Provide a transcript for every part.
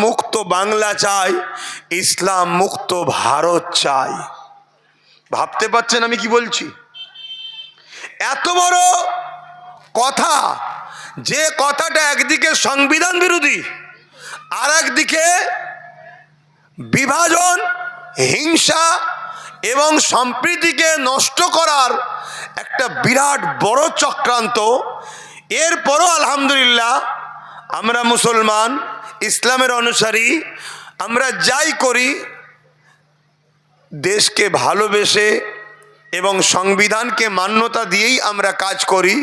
মুক্ত বাংলা চাই, ইসলাম মুক্ত ভারত চাই। ভাবতে পারছেন আমি কি বলছি? এত বড় কথা, যে কথাটা একদিকে সংবিধান বিরোধী, আর একদিকে বিভাজন, হিংসা এবং সম্প্রীতিকে নষ্ট করার একটা বিরাট বড় চক্রান্ত। এরপরও আলহামদুলিল্লাহ আমরা মুসলমান, ইসলামের অনুসারী, আমরা যাই করি দেশকে ভালোবেসে এবং সংবিধানকে মান্যতা দিয়েই আমরা কাজ করি।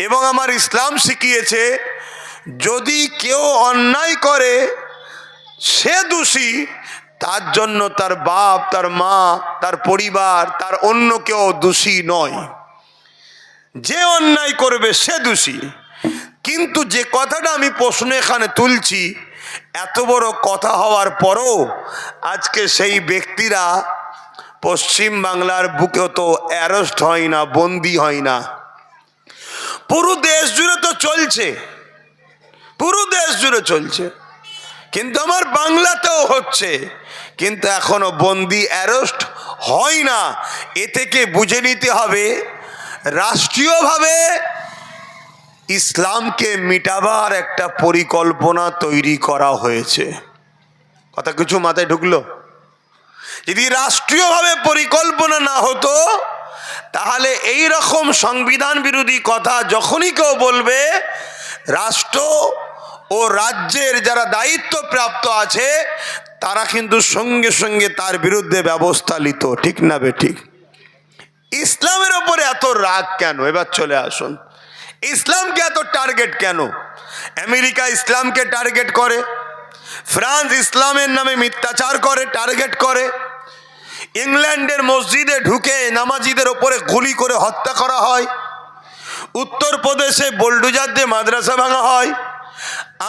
এবং আমার ইসলাম শিখিয়েছে যদি কেউ অন্যায় করে সে দোষী, তার জন্য তার বাপ, তার মা, তার পরিবার, তার অন্য কেউ দোষী নয়। যে অন্যায় করবে সে দোষী। কিন্তু যে কথাটা আমি প্রশ্ন এখানে তুলছি, এত বড় কথা হওয়ার পরও আজকে সেই ব্যক্তিরা পশ্চিম বাংলার বুকেও তো অ্যারেস্ট হয় না, বন্দি হয় না। পুরো দেশ জুড়ে তো চলছে, পুরো দেশ জুড়ে চলছে, কিন্তু আমার বাংলাতেও হচ্ছে, কিন্তু এখনো বন্দি অ্যারেস্ট হয় না। এ থেকে বুঝে নিতে হবে রাষ্ট্রীয়ভাবে ইসলামকে মিটাবার একটা পরিকল্পনা তৈরি করা হয়েছে। কথা কিছু মাথায় ঢুকলো? যদি রাষ্ট্রীয়ভাবে পরিকল্পনা না হতো, তাহলে এই রকম সংবিধান বিরোধী কথা যখনই কেউ বলবে, রাষ্ট্র ও রাজ্যের যারা দায়িত্বপ্রাপ্ত আছে তারা কিন্তু সঙ্গে সঙ্গে তার বিরুদ্ধে ব্যবস্থা নিত। ঠিক না বেঠিক? ইসলামের ওপরে এত রাগ কেন? এবার চলে আসুন, ইসলামকে এত টার্গেট কেন? আমেরিকা ইসলামকে টার্গেট করে, ফ্রান্স ইসলামের নামে মিথ্যাচার করে, টার্গেট করে, ইংল্যান্ডের মসজিদে ঢুকে নামাজিদের ওপরে গুলি করে হত্যা করা হয়, উত্তরপ্রদেশে বোলডোজার দিয়ে মাদ্রাসা ভাঙা হয়,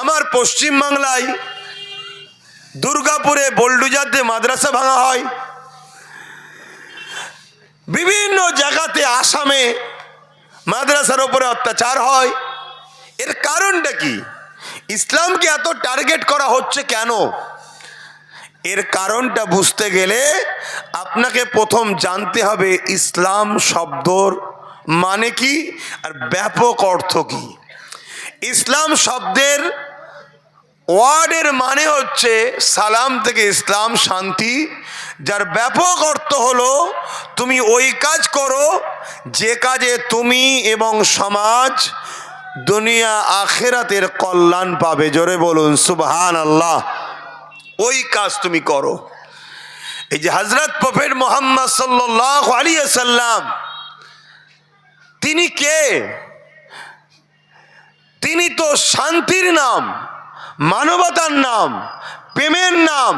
আমার পশ্চিমবাংলায় দুর্গাপুরে বোলডোজার দিয়ে মাদ্রাসা ভাঙা হয়, বিভিন্ন জায়গাতে আসামে মাদ্রাসার উপরে অত্যাচার হয়। এর কারণটা কি? ইসলামকে এত টার্গেট করা হচ্ছে কেন? এর কারণটা বুঝতে গেলে আপনাকে প্রথম জানতে হবে ইসলাম শব্দর মানে কি আর ব্যাপক অর্থ কি। ইসলাম শব্দের ওয়ার্ডের মানে হচ্ছে সালাম থেকে ইসলাম, শান্তি, যার ব্যাপক অর্থ হলো তুমি ওই কাজ করো যে কাজে তুমি এবং সমাজ দুনিয়া আখেরাতের কল্যাণ পাবে। জোরে বলুন সুবহানাল্লাহ। ওই কাজ তুমি করো। এই যে হযরত প্রফেট মুহাম্মদ সাল্লাল্লাহু আলাইহি ওয়াসাল্লাম, তিনি কে? তিনি তো শান্তির নাম, মানবতার নাম, প্রেমের নাম,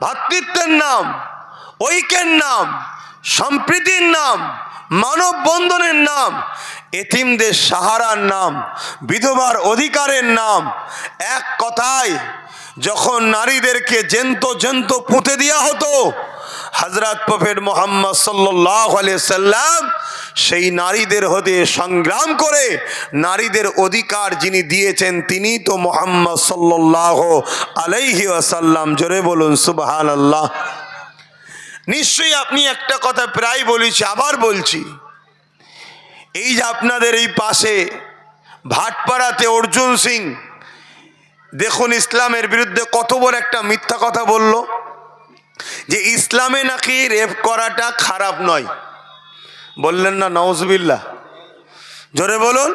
ভ্রাতৃত্বের নাম, ঐক্যের নাম, সম্প্রীতির নাম, মানব বন্ধনের নাম, এতিমদের সাহারার নাম, বিধবার অধিকারের নাম। এক কথায় যখন নারীদেরকে জেন্ত পুঁতে দেওয়া হতো, হযরত প্রফেট মুহাম্মদ সাল্লাল্লাহু আলাইহি সাল্লাম সেই নারীদের হতে সংগ্রাম করে নারীদের অধিকার যিনি দিয়েছেন তিনি তো মুহাম্মদ সাল্লাল্লাহু আলাইহি ওয়াসাল্লাম। জোরে বলুন সুবহানাল্লাহ। নিশ্চয়ই আপনি একটা কথা প্রায় বলেছি, আবার বলছি, এই যে আপনাদের এই পাশে ভাটপাড়াতে অর্জুন সিং, দেখুন ইসলামের বিরুদ্ধে কত বড় একটা মিথ্যা কথা বলল যে ইসলামে নাকি রেপ করাটা খারাপ নয়। বললেন না নাউজুবিল্লাহ? জোরে বলুন।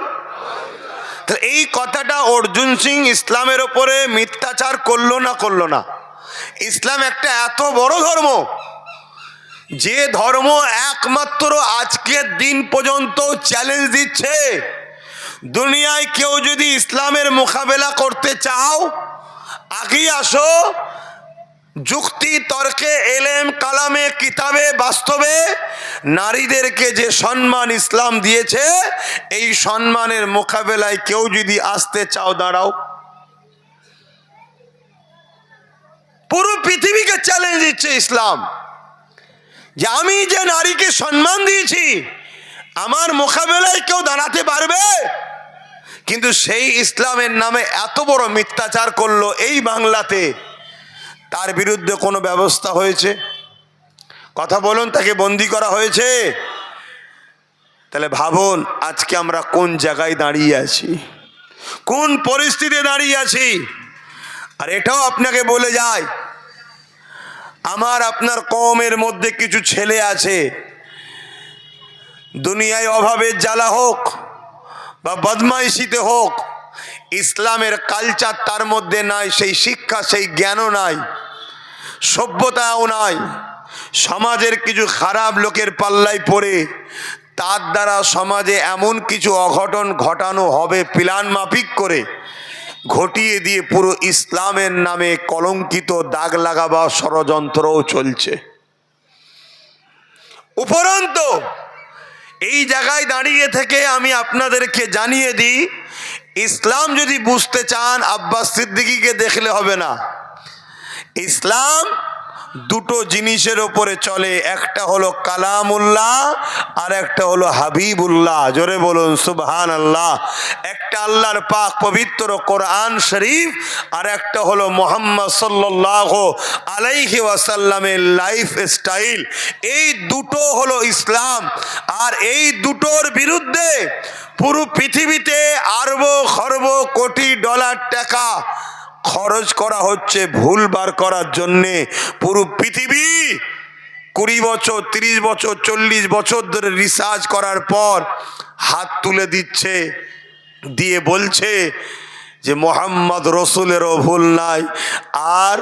তো এই কথাটা অর্জুন সিং ইসলামের ওপরে মিথ্যাচার করলো না করলো না? ইসলাম একটা এত বড় ধর্ম, যে ধর্ম একমাত্র আজকের দিন পর্যন্ত চ্যালেঞ্জ দিচ্ছে, দুনিয়ায় কেউ যদি ইসলামের মোকাবেলা করতে চাও আগেই আসো, যুক্তি তর্কে, এলেম কালামে, কিতাবে, বাস্তবে নারীদেরকে যে সম্মান ইসলাম দিয়েছে, এই সম্মানের মোকাবেলায় কেউ যদি আসতে চাও দাঁড়াও। পুরো পৃথিবীকে চ্যালেঞ্জ দিচ্ছে ইসলাম যে আমি যে নারীকে সম্মান দিয়েছি, আমার মোকাবেলায় কেউ দাঁড়াতে পারবে? কিন্তু সেই ইসলামের নামে এত বড় মিথ্যাচার করলো এই বাংলাতে, তার বিরুদ্ধে কোনো ব্যবস্থা হয়েছে? কথা বলুন, তাকে বন্দি করা হয়েছে? তাহলে ভাবুন আজকে আমরা কোন জায়গায় দাঁড়িয়ে আছি, কোন পরিস্থিতিতে দাঁড়িয়ে আছি। আর এটাও আপনাকে বলে যায়, আমার আপনার কওমের মধ্যে কিছু ছেলে আছে, দুনিয়ায় অভাবের জ্বালা হোক বা বদমাইশিতে হোক, ইসলামের কালচার তার মধ্যে নাই, সেই শিক্ষা সেই জ্ঞানও নাই, সভ্যতাও নাই। সমাজের কিছু খারাপ লোকের পাল্লায় পড়ে তার দ্বারা সমাজে এমন কিছু অঘটন ঘটানো হবে প্ল্যান মাফিক করে, ঘটিয়ে দিয়ে পুরো ইসলামের নামে কলঙ্কিত দাগ লাগাবার ষড়যন্ত্রও চলছে। উপরন্তু এই জায়গায় দাঁড়িয়ে থেকে আমি আপনাদেরকে জানিয়ে দিই, ইসলাম যদি বুঝতে চান আব্বাস সিদ্দিকীকে দেখলে হবে না। ইসলাম দুটো জিনিসের ওপরে চলে, একটা হলো কালামুল্লাহ আর একটা হলো হাবিবুল্লাহ। জোরে বলুন সুবহানাল্লাহ। একটা আল্লাহর পাক পবিত্র কোরআন শরীফ, আর একটা হলো মুহাম্মদ সাল্লাল্লাহু আলাইহি ওয়াসাল্লামের লাইফ স্টাইল। এই দুটো হলো ইসলাম। আর এই দুটোর বিরুদ্ধে পুরো পৃথিবীতে আরব খরব কোটি ডলার টাকা খরচ করা হচ্ছে ভুল বার করার জন্যে। পুরো পৃথিবী 20 বছর 30 বছর 40 বছর ধরে রিসার্চ করার পর হাত তুলে দিচ্ছে, দিয়ে বলছে যে মোহাম্মদ রসুলেরও ভুল নাই আর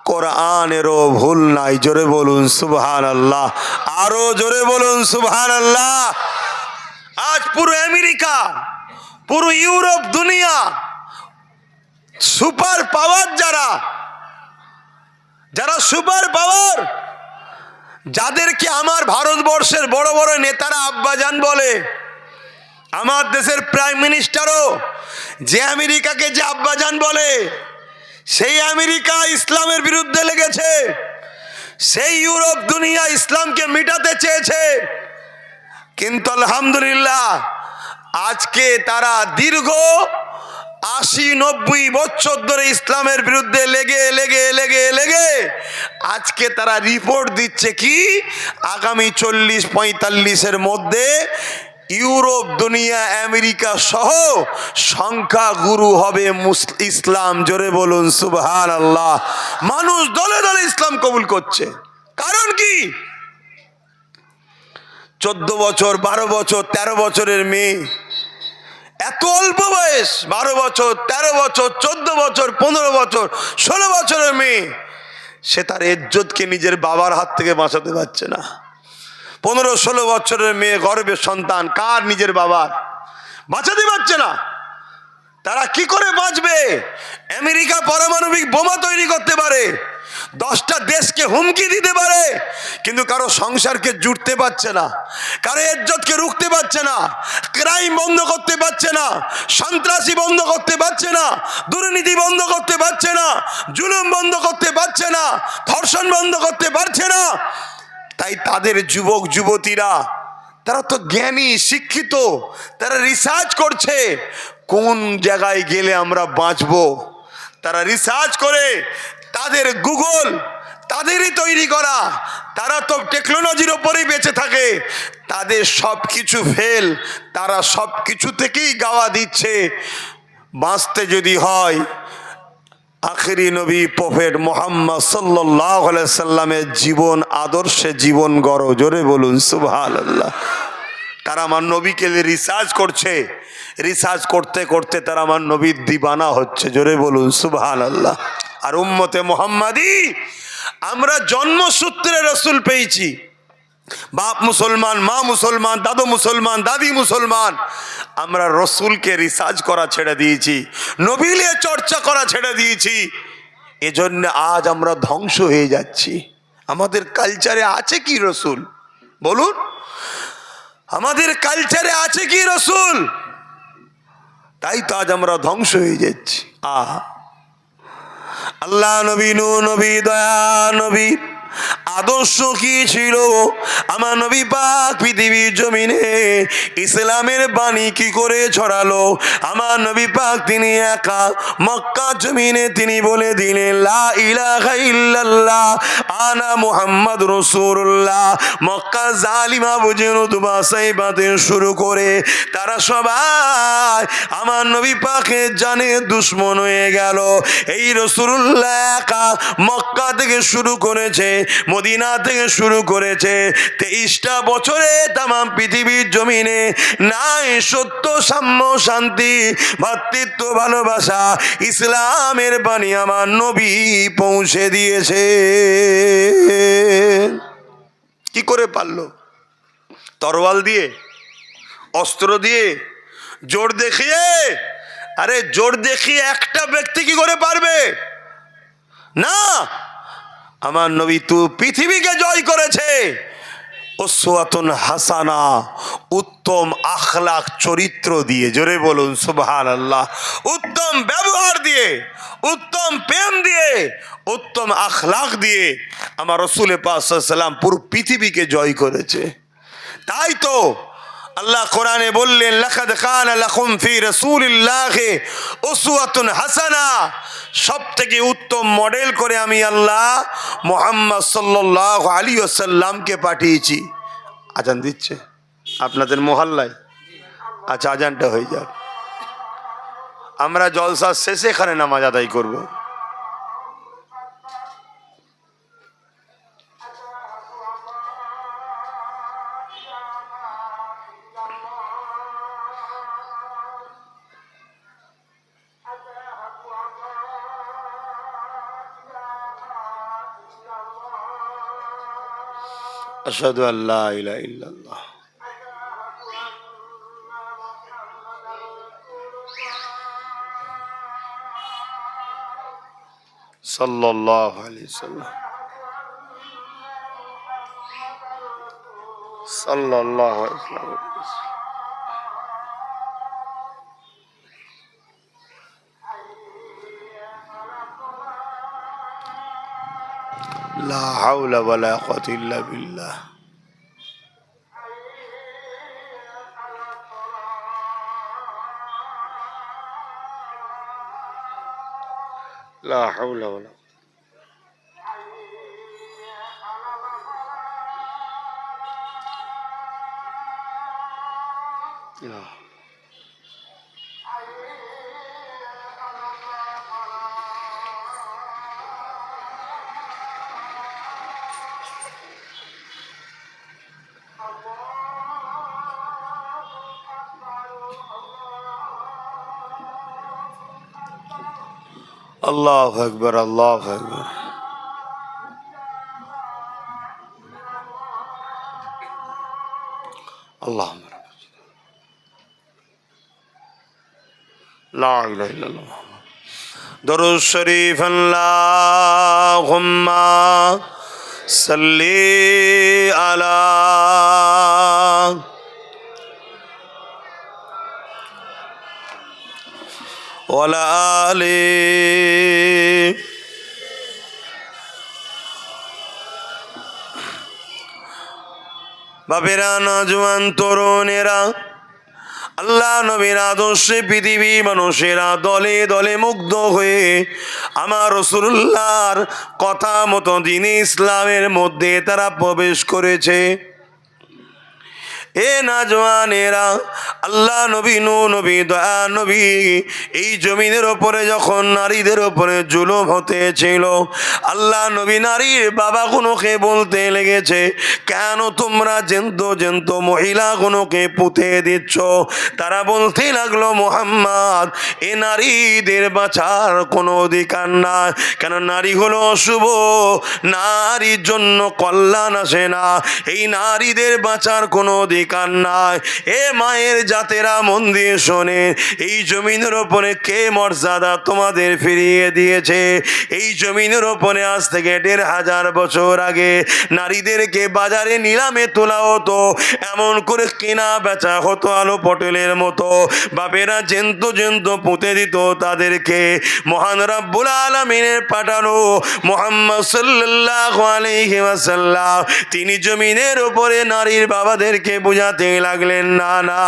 কোরআনেরও ভুল নাই। জোরে বলুন সুবহানাল্লাহ, আরো জোরে বলুন সুবহানাল্লাহ। আজ পুরো আমেরিকা, পুরো ইউরোপ, দুনিয়া সুপার পাওয়ার, যারা সুপার পাওয়ার, যাদেরকে আমার ভারতবর্ষের বড় বড় নেতারা আব্বাজান বলে, আমার দেশের প্রাইম মিনিস্টারও যে আমেরিকাকে যে আব্বাজান বলে, সেই আমেরিকা ইসলামের বিরুদ্ধে লেগেছে। সেই ইউরোপ দুনিয়া ইসলামকে মিটাতে চেয়েছে, কিন্তু আলহামদুলিল্লাহ আজকে তারা দীর্ঘ 80-90 বছর ধরে ইসলামের বিরুদ্ধে লেগে লেগে লেগে লেগে আজকে তারা রিপোর্ট দিচ্ছে কি আগামী 40-45-এর মধ্যে ইউরোপ দুনিয়া আমেরিকা সহ সংখ্যাগুরু হবে ইসলাম। জোরে বলুন সুবহানাল্লাহ। মানুষ দলে দলে ইসলাম কবুল করছে। কারণ কি? 14 বছর 12 বছর 13 বছরের মেয়ে, এত অল্প বয়স, 12 বছর 13 বছর 14 বছর 15 বছর 16 বছরের মেয়ে, সে তার ইজ্জতকে নিজের বাবার হাত থেকে বাঁচাতে পারছে না। 15-16 বছরের মেয়ে, গর্ভের সন্তান, কার? নিজের বাবার, বাঁচাতে পারছে না। তারা কি করে বাঁচবে? আমেরিকা পারমাণবিক বোমা তৈরি করতে পারে, 10টা দেশকে হুমকি দিতে পারে, কিন্তু কারো সংসারকে জুড়তে পারছে না, কারো ইজ্জতকে রুখতে পারছে না, ক্রাইম বন্ধ করতে পারছে না, সন্ত্রাসী বন্ধ করতে পারছে না, দুর্নীতি বন্ধ করতে পারছে না, জুলুম বন্ধ করতে পারছে না, ধর্ষণ বন্ধ করতে পারছে না। তাই তাদের যুবক যুবতীরা, তারা তো জ্ঞানী শিক্ষিত, তারা রিসার্চ করছে কোন জায়গায় গেলে আমরা বাঁচবো। তারা রিসার্চ করে, তাদের গুগল তাদেরই তৈরি করা, তারা তো টেকনোলজির ওপরেই বেঁচে থাকে, তাদের সব কিছু ফেল, তারা সব কিছু থেকেই গাওয়া দিচ্ছে বাঁচতে যদি হয় আখেরি নবী প্রফেট মুহাম্মদ সাল্লাল্লাহু আলাইহি সাল্লামের জীবন আদর্শে জীবন গড়ো। জোরে বলুন সুবহানাল্লাহ। তারা আমার নবীকে রিসার্চ করছে, রিসার্চ করতে করতে তারা আমার নবীর দিবানা হচ্ছে। জোরে বলুন সুবহানাল্লাহ। আর উম্মতে মুহাম্মাদি, আমরা জন্মসূত্রে রসুল পেয়েছি, বাপ মুসলমান, মা মুসলমান, দাদু মুসলমান, দাদি মুসলমান, আমরা রসুলকে রিসার্চ করা ছেড়ে দিয়েছি, নবী নিয়ে চর্চা করা ছেড়ে দিয়েছি। এজন্য আজ আমরা ধ্বংস হয়ে যাচ্ছি। আমাদের কালচারে আছে কি রসুল? বলুন, আমাদের কালচারে আছে কি রসুল? তাই তো আজ আমরা ধ্বংস হয়ে যাচ্ছি। আল্লাহ নবী, নূহ নবী, দয়া নবী, আদর্শ কি ছিল, আমার নবী পাক পৃথিবীর জমিনে ইসলামের বাণী কি করে ছড়ালো। আমার নবী পাক তিনি একা মক্কা জমিনে তিনি বলে দিলেন লা ইলাহা ইল্লাল্লাহ আনা মুহাম্মদ রাসূলুল্লাহ। মক্কা জালিমা বুঝে নতুবা সাইবাতে শুরু করে তারা সবাই আমার নবী পাকের জানে দুশ্মন হয়ে গেল। এই রাসূলুল্লাহ একা মক্কা থেকে শুরু করেছে, মদিনা থেকে শুরু করেছে, 23টা বছরে তামাম পৃথিবীর জমিনে নাই সত্য, সাম্য, শান্তি, ভ্রাতৃত্ব, ভালোবাসা, ইসলামের বাণী আমার নবী পৌঁছে দিয়েছে। কি করে পারলো? তরোয়াল দিয়ে, অস্ত্র দিয়ে, জোর দেখিয়ে? আরে জোর দেখিয়ে একটা ব্যক্তি কি করে পারবে? না, আমার নবী তো পৃথিবীকে জয় করেছে উসওয়াতুন হাসানা, উত্তম আখলাক চরিত্র দিয়ে। জোরে বলুন সুবহানাল্লাহ। উত্তম ব্যবহার দিয়ে, উত্তম প্রেম দিয়ে, উত্তম আখলাক দিয়ে আমার রাসূল পাক সাল্লাল্লাহু আলাইহি ওয়াসাল্লাম পুরো পৃথিবীকে জয় করেছে। তাই তো আল্লাহ কোরআনে বললেন লাকাদ কানা লাকুম ফি রাসূলিল্লাহি উসওয়াতুন হাসানা, সব থেকে উত্তম মডেল করে আমি আল্লাহ মুহাম্মদ সাল্লাল্লাহু আলাইহি ওয়াসাল্লামকে পাঠিয়েছি। আজান দিচ্ছে আপনাদের মহল্লায়? আচ্ছা, আজানটা হয়ে যাক, আমরা জলসা শেষে এখানে নামাজ আদায় করব। আশহাদু আল্লা ইলাহা ইল্লাল্লাহ। সাল্লাল্লাহু আলাইহি ওয়াসাল্লাম। সাল্লাল্লাহু আলাইহি ওয়াসাল্লাম। লা হাওলা ওয়ালা কুওয়াতা ইল্লা বিল্লাহ। লা হাওলা ওয়ালা লা আল্লাহু আকবার, আল্লাহু আকবার। আল্লাহুম্মা লা ইলাহা ইল্লাল্লাহ। দরুদ শরীফ। আল্লাহুম্মা সাল্লি আলা ওয়ালা আলি বাপেরা, নওজোয়ান তরুণেরা, আল্লাহ নবীর আদর্শে পৃথিবী মানুষেরা দলে দলে মুগ্ধ হয়ে আমার রাসূলুল্লাহর কথা মতো দ্বীনে ইসলামের মধ্যে তারা প্রবেশ করেছে। এ নওজোয়ানেরা, আল্লাহ নবী, নূর নবী, দয়া নবী এই জমিনের ওপরে যখন নারীদের ওপরে জুলুম হতেছিল, আল্লাহ নবী নারীর বাবাগুলোকে বলতে লেগেছে, কেন তোমরা জ্যান্ত জ্যান্ত মহিলাগুলোকে পুঁতে দিচ্ছ? তারা বলতে লাগলো, মুহাম্মদ, এ নারীদের বাঁচার কোনো অধিকার না, কেন নারী হলো অশুভ, নারীর জন্য কল্যাণ আসে না, এই নারীদের বাঁচার কোনো অধিকার অধিকার নাই। এ মায়ের জাতেরা মন দিয়ে শোনেন, এই জমিনের ওপরে কে মর্যাদা তোমাদের ফিরিয়ে দিয়েছে? এই জমিনের ওপরে আজ থেকে ১,৫০০ বছর আগে নারীদেরকে বাজারে নিলামে তোলা হতো, এমন করে কেনা বেচা হতো আলো পটলের মতো। বাপেরা জেন্ত জেন্ত পুঁতে দিত তাদেরকে। মহান রাব্বুল আলামিনের পাঠানো মুহাম্মদ সাল্লাল্লাহু আলাইহি ওয়াসাল্লাম তিনি জমিনের উপরে নারীর বাবাদেরকে বুঝাতে লাগলেন, না না,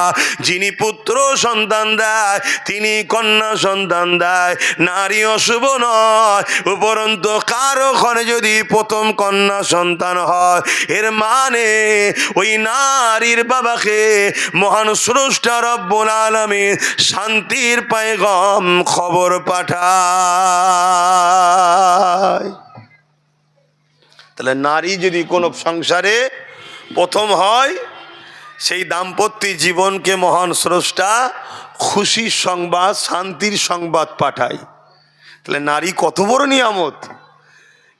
যিনি পুত্র সন্তান দেয় তিনি কন্যা সন্তান দেয়, নারী অশুভ নয়। উপরন্তু কারো ঘরে যদি প্রথম কন্যা সন্তান হয়, এর মানে ওই নারীর বাবাকে মহান স্রষ্টা রব্বুল আলামিন শান্তির পয়গাম খবর পাঠায়। তাহলে নারী যদি কোনো সংসারে প্রথম হয়, সেই দাম্পত্য জীবনকে মহান স্রষ্টা খুশির সংবাদ, শান্তির সংবাদ পাঠায়। তাহলে নারী কত বড় নিয়ামত।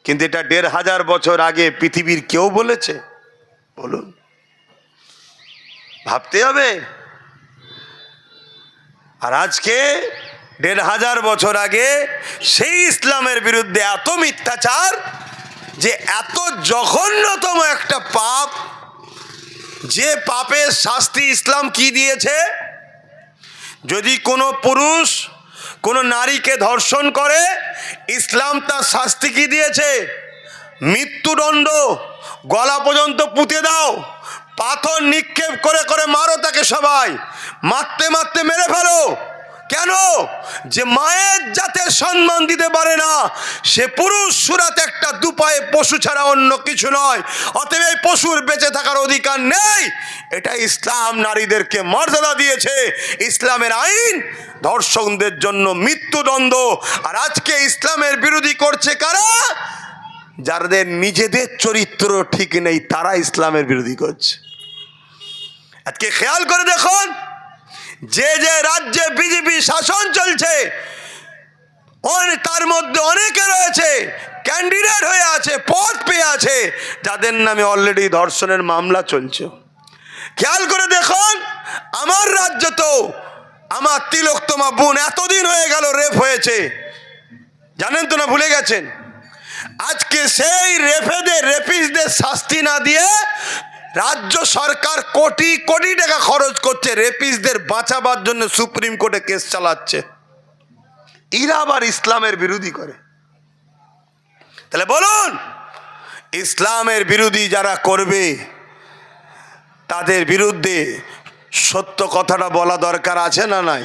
কিন্তু এটা ১,৫০০ বছর আগে পৃথিবীর কেউ বলেছে? বলুন, ভাবতে হবে। আর আজকে ১,৫০০ বছর আগে সেই ইসলামের বিরুদ্ধে এত মিথ্যাচার, যে এত জঘন্যতম একটা পাপ, যে পাপের শাস্তি ইসলাম কি দিয়েছে? যদি কোনো পুরুষ কোনো নারীকে ধর্ষণ করে, ইসলাম তার শাস্তি কি দিয়েছে? মৃত্যুদণ্ড, গলা পর্যন্ত পুঁতে দাও, পাথর নিক্ষেপ করে করে মারো তাকে, সবাই মারতে মারতে মেরে ফেলো। কেন? যে মায়ের জাতের সম্মান দিতে পারে না, সে পুরুষ সুরাত একটা দুপায়ে পশু ছাড়া অন্য কিছু নয়। অতএব এই পশুর বেঁচে থাকার অধিকার নেই। এটা ইসলাম নারীদেরকে মর্যাদা দিয়েছে। ইসলামের আইন ধর্ষকদের জন্য মৃত্যুদণ্ড। আর আজকে ইসলামের বিরোধী করছে কারা? যাদের নিজেদের চরিত্র ঠিক নেই, তারা ইসলামের বিরোধী করছে। আজকে খেয়াল করে দেখুন, যে যে রাজ্যে বিজেপি শাসন চলছে, তার মধ্যে অনেকে রয়েছে ক্যান্ডিডেট হয়ে আছে, পদ পেয়ে আছে, যাদের নামে অলরেডি ধর্ষণের মামলা চলছে। খেয়াল করে দেখুন, আমার রাজ্য তো, আমার তিলোত্তমা বোন এতদিন হয়ে গেল রেপ হয়েছে, জানেন তো না? ভুলে গেছেন? আজকে সেই রেপিস্টদের শাস্তি না দিয়ে রাজ্য সরকার কোটি কোটি টাকা খরচ করছে রেপিস্টদের বাঁচাবার জন্য, সুপ্রিম কোর্টে কেস চালাচ্ছে। এরা আবার ইসলামের বিরোধী করে। তাহলে বলুন, ইসলামের বিরোধী যারা করবে, তাদের বিরুদ্ধে সত্য কথাটা বলা দরকার আছে না নাই?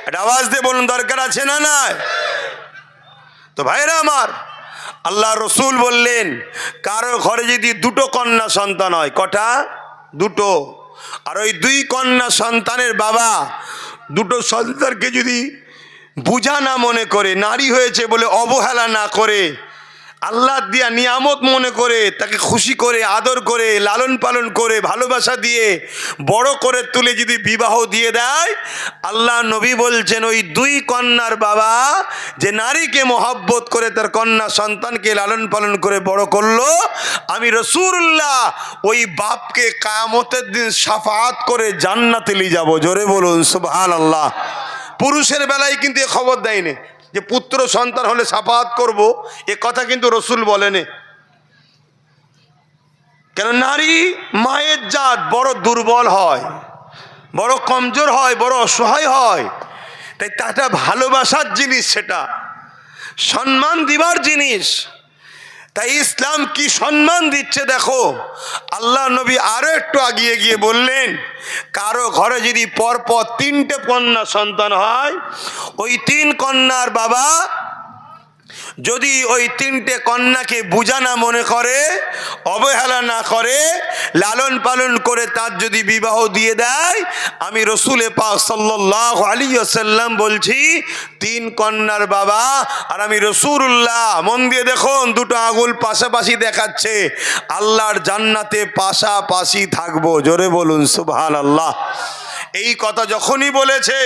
এটা আওয়াজ দিয়ে বলুন, দরকার আছে না নাই? তো ভাইরা আমার, আল্লাহ রসুল বললেন, কারো ঘরে যদি দুটো কন্যা সন্তান হয়, কটা? দুটো। আর ওই 2 কন্যা সন্তানের বাবা দুটো সন্তানকে যদি বুঝা না মনে করে, নারী হয়েছে বলে অবহেলা না করে, আল্লাহ দিয়া নিয়ামত মনে করে, তাকে খুশি করে, আদর করে, লালন পালন করে, ভালোবাসা দিয়ে বড় করে তুলে যদি বিবাহ দিয়ে দেয়, আল্লাহ নবী বলছেন, ওই 2 কন্যার বাবা যে নারীকে মহব্বত করে তার কন্যা সন্তানকে লালন পালন করে বড় করলো, আমি রাসূলুল্লাহ ওই বাপকে কিয়ামতের দিন শাফাআত করে জান্নাতে নিয়ে যাব। জোরে বলুন সুবহানাল্লাহ। পুরুষের বেলায় কিন্তু এ খবর দেয়নি যে পুত্র সন্তান হলে শাফাআত করব, এ কথা কিন্তু রসুল বলেনি। কেন? নারী মায়ের জাত বড় দুর্বল হয়, বড় কমজোর হয়, বড় অসহায় হয়। তাই তাটা ভালোবাসার জিনিস, সেটা সম্মান দিবার জিনিস। তাই ইসলাম কি সম্মান দিচ্ছে দেখো। আল্লাহ নবী আরো একটু আগিয়ে গিয়ে বললেন, কারো ঘরে যদি পরপর 3টে কন্যা সন্তান হয়, ওই 3 কন্যার বাবা যদি ওই 3টে কন্যাকে বুঝা না মনে করে, অবহেলা না করে, লালন পালন করে তার যদি বিবাহ দিয়ে দেয়, আমি রসুল পাক সাল্লাল্লাহু আলাইহি ওয়াসাল্লাম বলছি, 3 কন্যার বাবা আর আমি রাসূলুল্লাহ, মন দিয়ে দেখুন, দুটো আঙুল পাশাপাশি দেখাচ্ছে, আল্লাহর জান্নাতে পাশাপাশি থাকবো। জোরে বলুন সুবহানাল্লাহ। এই কথা যখনই বলেছে,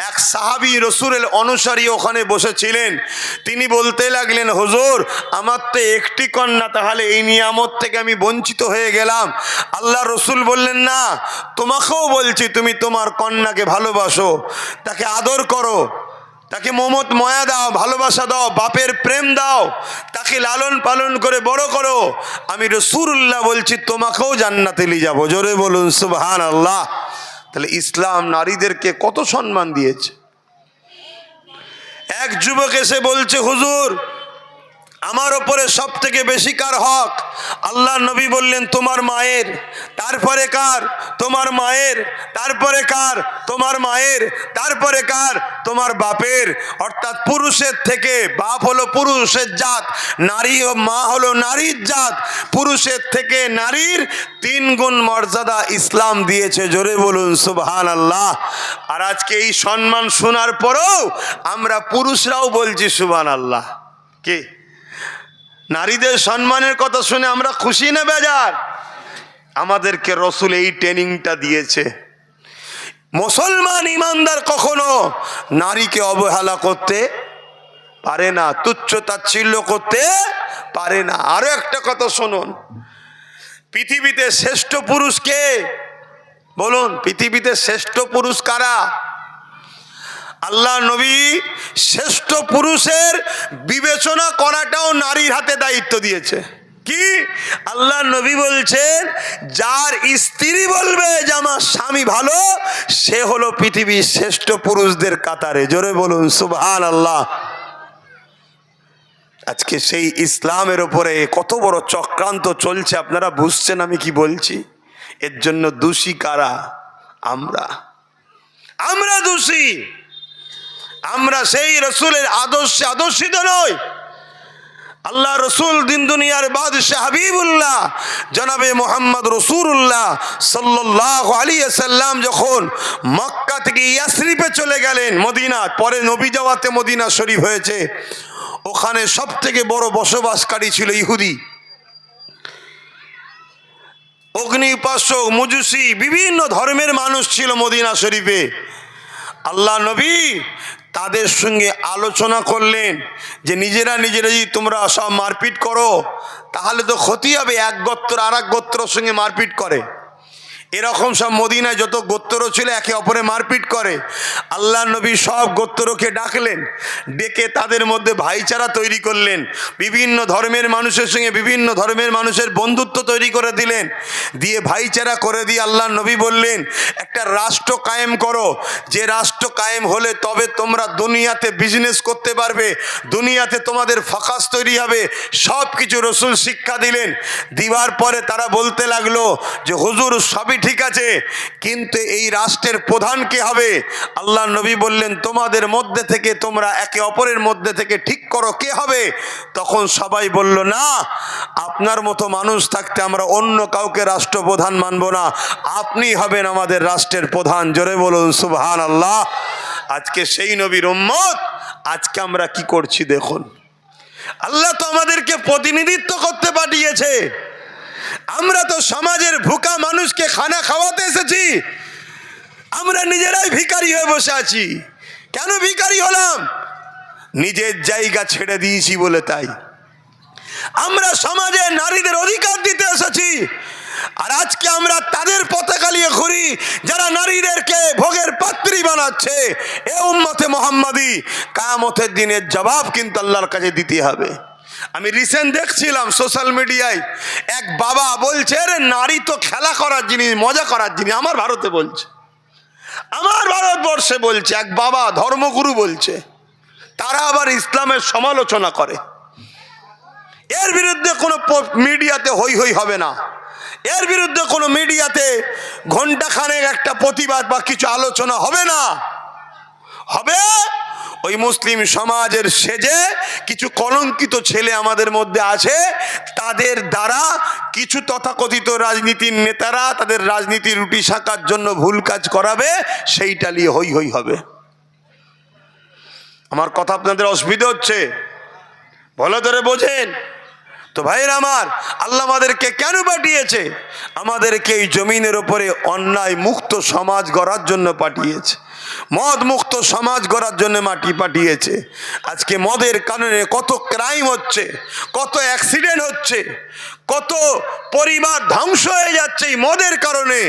এক সাহাবী রসুলের অনুসারী ওখানে বসেছিলেন, তিনি বলতে লাগলেন, হুজুর আমার তো একটি কন্যা, তাহলে এই নিয়ামত থেকে আমি বঞ্চিত হয়ে গেলাম। আল্লাহ রসুল বললেন, না, তোমাকেও বলছি তুমি তোমার কন্যাকে ভালোবাসো, তাকে আদর করো, তাকে মমত ময়া দাও, ভালোবাসা দাও, বাপের প্রেম দাও, তাকে লালন পালন করে বড় করো। আমি রাসূলুল্লাহ বলছি তোমাকেও জান্নাতে নিয়ে যাবো। জোরে বলুন সুবহানাল্লাহ। তাহলে ইসলাম নারীদেরকে কত সম্মান দিয়েছে। এক যুবক এসে বলছে, হুজুর আমার ওপরে সব থেকে বেশি কার হক? আল্লাহ নবী বললেন, তোমার মায়ের। তারপরে কার? তোমার মায়ের। তারপরে কার? তোমার মায়ের। তারপরে কার? তোমার বাপের। অর্থাৎ পুরুষের থেকে, বাপ হলো পুরুষের জাত, নারী ও মা হলো নারীর জাত, পুরুষের থেকে নারীর 3 গুণ মর্যাদা ইসলাম দিয়েছে। জোরে বলুন সুবহানাল্লাহ। আর আজকে এই সম্মান শোনার পরেও আমরা পুরুষরাও বলছি সুবহানাল্লাহ। কে? নারীদের সম্মানের কথা শুনে আমরা খুশি না বেজার? আমাদেরকে রসুল এই ট্রেনিংটা দিয়েছে। মুসলমান ইমানদার কখনো নারীকে অবহেলা করতে পারে না, তুচ্ছ তাচ্ছিল্য করতে পারে না। আরো একটা কথা শুনুন, পৃথিবীতে শ্রেষ্ঠ পুরুষ কে? বলুন, পৃথিবীতে শ্রেষ্ঠ পুরুষ কারা? আল্লাহ নবী শ্রেষ্ঠ পুরুষের বিবেচনা করাটাও নারীর হাতে দায়িত্ব দিয়েছে। কি? আল্লাহ নবী বলছেন, যার স্ত্রী বলবে যে আমার স্বামী ভালো, সে হলো পৃথিবীর শ্রেষ্ঠ পুরুষদের কাতারে। জোরে বলুন সুবহানাল্লাহ। আজকে সেই ইসলামের উপরে কত বড় চক্রান্ত চলছে, আপনারা বুঝছেন আমি কি বলছি? এর জন্য দোষী কারা? আমরা দোষী। আমরা সেই রসুলের আদর্শে আদর্শিত নই। আল্লাহ রসুল দিন দুনিয়ার বাদশাহ হাবিবুল্লাহ জনাবে মোহাম্মদ রাসূলুল্লাহ সাল্লাল্লাহু আলাইহি ওয়াসাল্লাম যখন মক্কা থেকে ইয়াসরিবে চলে গেলেন, মদিনা, পরে নবী যাওয়াতে মদিনা শরীফ হয়েছে, ওখানে সব থেকে বড় বসবাসকারী ছিল ইহুদি, অগ্নি উপাসক, মজুসি, বিভিন্ন ধর্মের মানুষ ছিল মদিনা শরীফে। আল্লাহ নবী তাদের সঙ্গে আলোচনা করলেন যে নিজেরা যদি তোমরা সব মারপিট করো তাহলে তো ক্ষতি হবে। এক গোত্র আর এক গোত্রের সঙ্গে মারপিট করে, এরকম সব মদিনায় যত গোত্র ছিল একে অপরে মারপিট করে। আল্লাহ নবী সব গোত্রকে ডাকলেন, ডেকে তাদের মধ্যে ভাইচারা তৈরি করলেন, বিভিন্ন ধর্মের মানুষের সঙ্গে বিভিন্ন ধর্মের মানুষের বন্ধুত্ব তৈরি করে দিলেন, দিয়ে ভাইচারা করে দিয়ে আল্লাহ নবী বললেন, একটা রাষ্ট্র কায়েম করো, যে রাষ্ট্র কায়েম হলে তবে তোমরা দুনিয়াতে বিজনেস করতে পারবে, দুনিয়াতে তোমাদের ফোকাস তৈরি হবে। সব কিছু রসুল শিক্ষা দিলেন। দিবার পরে তারা বলতে লাগলো যে হুজুর সবই ঠিক আছে, কিন্তু এই রাষ্ট্রের প্রধান কে হবে? আল্লাহ নবী বললেন, তোমাদের মধ্যে থেকে তোমরা একে অপরের মধ্যে থেকে ঠিক করো কে হবে। তখন সবাই বলল, না, আপনার মতো মানুষ থাকতে আমরা অন্য কাউকে রাষ্ট্রপ্রধান মানব না, আপনি হবেন আমাদের রাষ্ট্রের প্রধান। জোরে বলুন সুবহানাল্লাহ। আজকে সেই নবীর উম্মত আজকে আমরা কি করছি দেখুন। আল্লাহ তো আমাদেরকে প্রতিনিধিত্ব করতে পাঠিয়েছে, আমরা তো সমাজের ভুকা মানুষকে খানা খাওয়াতে এসেছি, আমরা নিজেরাই ভিখারি হয়ে বসে আছি। কেন ভিখারি হলাম? নিজের জায়গা ছেড়ে দিয়েছি বলে। তাই আমরা সমাজে নারীদের অধিকার দিতে এসেছি, আর আজকে আমরা তাদের পতাকা নিয়ে ঘুরি যারা নারীদেরকে ভোগের পাত্রী বানাচ্ছে। এ উম্মতে মুহাম্মাদি কিয়ামতের দিনের জবাব কিন্তু আল্লাহর কাছে দিতে হবে। আমি রিসেন্ট দেখছিলাম সোশ্যাল মিডিয়ায়, এক বাবা বলছে, রে নারী তো খেলা করার জিনিস, মজা করার জিনিস। আমার ভারতে বলছে, আমার ভারতবর্ষে বলছে, এক বাবা ধর্মগুরু বলছে। তারা আবার ইসলামের সমালোচনা করে। এর বিরুদ্ধে কোনো মিডিয়াতে হই হই হবে না, এর বিরুদ্ধে কোনো মিডিয়াতে ঘন্টাখানেক একটা প্রতিবাদ বা কিছু আলোচনা হবে না। হবে ওই মুসলিম সমাজের সেজে কিছু কলঙ্কিত ছেলে আমাদের মধ্যে আছে, তাদের দ্বারা কিছু তথাকথিত রাজনীতির নেতারা তাদের রাজনীতির রুটি শাকার জন্য ভুল কাজ করাবে, সেইটা নিয়ে হই হই হবে। আমার কথা আপনাদের অসুবিধা হচ্ছে? ভালো ধরে বোঝেন। তো ভাইরা আমার, আল্লাহ আমাদেরকে কেন পাঠিয়েছে? আমাদেরকে এই জমিনের উপরে অন্যায় মুক্ত সমাজ গড়ার জন্য পাঠিয়েছে, মদ মুক্ত সমাজ গড়ার জন্য পাঠিয়েছে। আজকে মদের কারণে কত ক্রাইম হচ্ছে, কত অ্যাক্সিডেন্ট হচ্ছে, কত পরিবার ধ্বংস হয়ে যাচ্ছে এই মদের কারণে।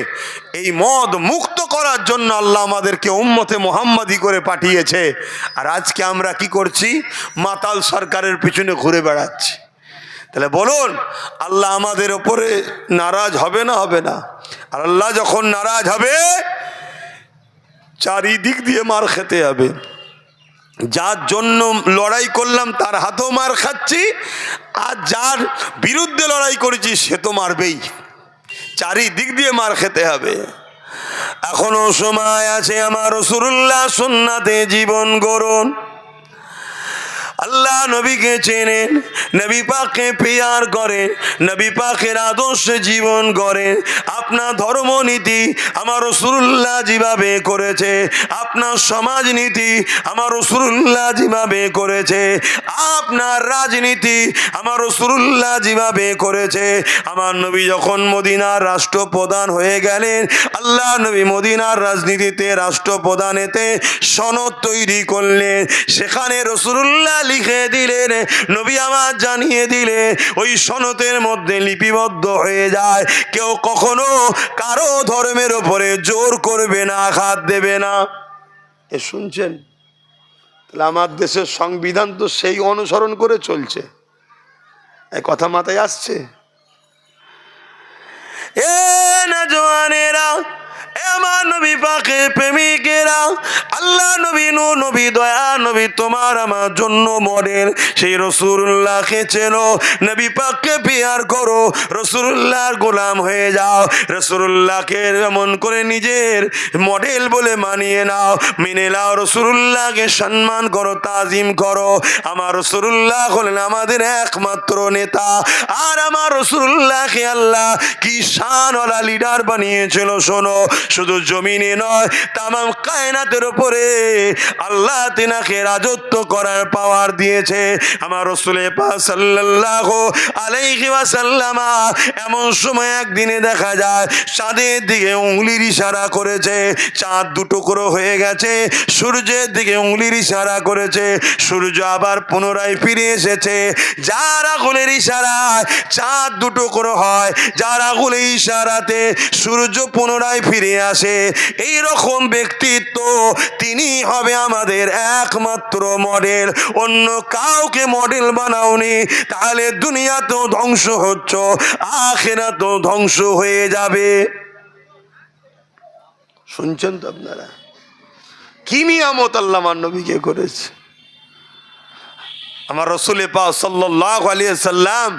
এই মদ মুক্ত করার জন্য আল্লাহ আমাদেরকে উম্মতে মুহাম্মাদি করে পাঠিয়েছে। আর আজকে আমরা কি করছি? মাতাল সরকারের পিছনে ঘুরে বেড়াচ্ছি। তাহলে বলুন, আল্লাহ আমাদের ওপরে নারাজ হবে না হবে না? আর আল্লাহ যখন নারাজ হবে, চারিদিক দিয়ে মার খেতে হবে। যার জন্য লড়াই করলাম তার হাতেও মার খাচ্ছি, আর যার বিরুদ্ধে লড়াই করেছি সে তো মারবেই। চারিদিক দিয়ে মার খেতে হবে। এখনো সময় আছে, আমার রাসূলুল্লাহ সুন্নাতে জীবন গড়ুন। আল্লাহ নবীকে চেনেন, নবী পাককে প্যার করেন, নবী পাকের আদর্শে জীবন গড়েন। আপনার ধর্মনীতি আমার রাসূলুল্লাহ যেভাবে করেছে, আপনার সমাজনীতি আমার রাসূলুল্লাহ যেভাবে করেছে, আপনার রাজনীতি আমার রাসূলুল্লাহ যেভাবে করেছে। আমার নবী যখন মদিনার রাষ্ট্রপ্রধান হয়ে গেলেন, আল্লাহ নবী মদিনার রাজনীতিতে রাষ্ট্রপ্রধানেতে সনদ তৈরি করলেন। সেখানে রাসূলুল্লাহ লিখে দিলেন, নবী আমার জানিয়ে দিলে ওই সনদের মধ্যে লিপিবদ্ধ হয়ে যায়, কেউ কখনো কারো ধর্মের উপরে জোর করবে না, আঘাত দেবে না। এ শুনছেন? তাহলে আমার দেশের সংবিধান তো সেই অনুসরণ করে চলছে। এই কথা মাথায় আসছে? এ না জওয়ানেরা, আমার নবী পাকের প্রেমিকেরা, আল্লাহ নবী, নূর নবী, দয়া নবী তোমার আমার জন্য মডেল। সেই রাসূলুল্লাহকে চেনো, নবী পাককে প্যার করো, রাসূলুল্লাহর গোলাম হয়ে যাও, রাসূলুল্লাহকে এমন করে নিজের মডেল বলে মানিয়ে নাও, মেনে নাও, রাসূলুল্লাহকে সম্মান করো, তাজিম করো। আমার রাসূলুল্লাহ হলেন আমাদের একমাত্র নেতা। আর আমার রাসূলুল্লাহকে আল্লাহ কি শানওয়ালা লিডার বানিয়েছিল শোনো। শুধু জমিনে নয়, তামাম কায়নাতের উপরে আল্লাহ তিনাকে রাজত্ব করার পাওয়ার দিয়েছে। আমার রাসূল পাক সাল্লাল্লাহু আলাইহি ওয়াসাল্লাম এমন সময় একদিনে দেখা যায় চাঁদের দিকে উংলির ইশারা করেছে, চাঁদ দুটুকরো হয়ে গেছে। সূর্যের দিকে উংলির ইশারা করেছে, সূর্য আবার পুনরায় ফিরে এসেছে। যার আঙুলের ইশারায় চাঁদ দুটুকরো হয়, যার আঙুলের ইশারাতে সূর্য পুনরায় ফিরে আসে, এই রকম ব্যক্তিত্ব তিনি হবে আমাদের একমাত্র মডেল। অন্য কাউকে মডেল বানাওনি, তাহলে দুনিয়া তো ধ্বংস হচ্ছে, আখিরাত তো ধ্বংস হয়ে যাবে। শুনছেন তো আপনারা? কি নিয়ামত আল্লাহ আমার নবীকে করেছে। আমার রাসূল পাক সাল্লাল্লাহু আলাইহি সাল্লাম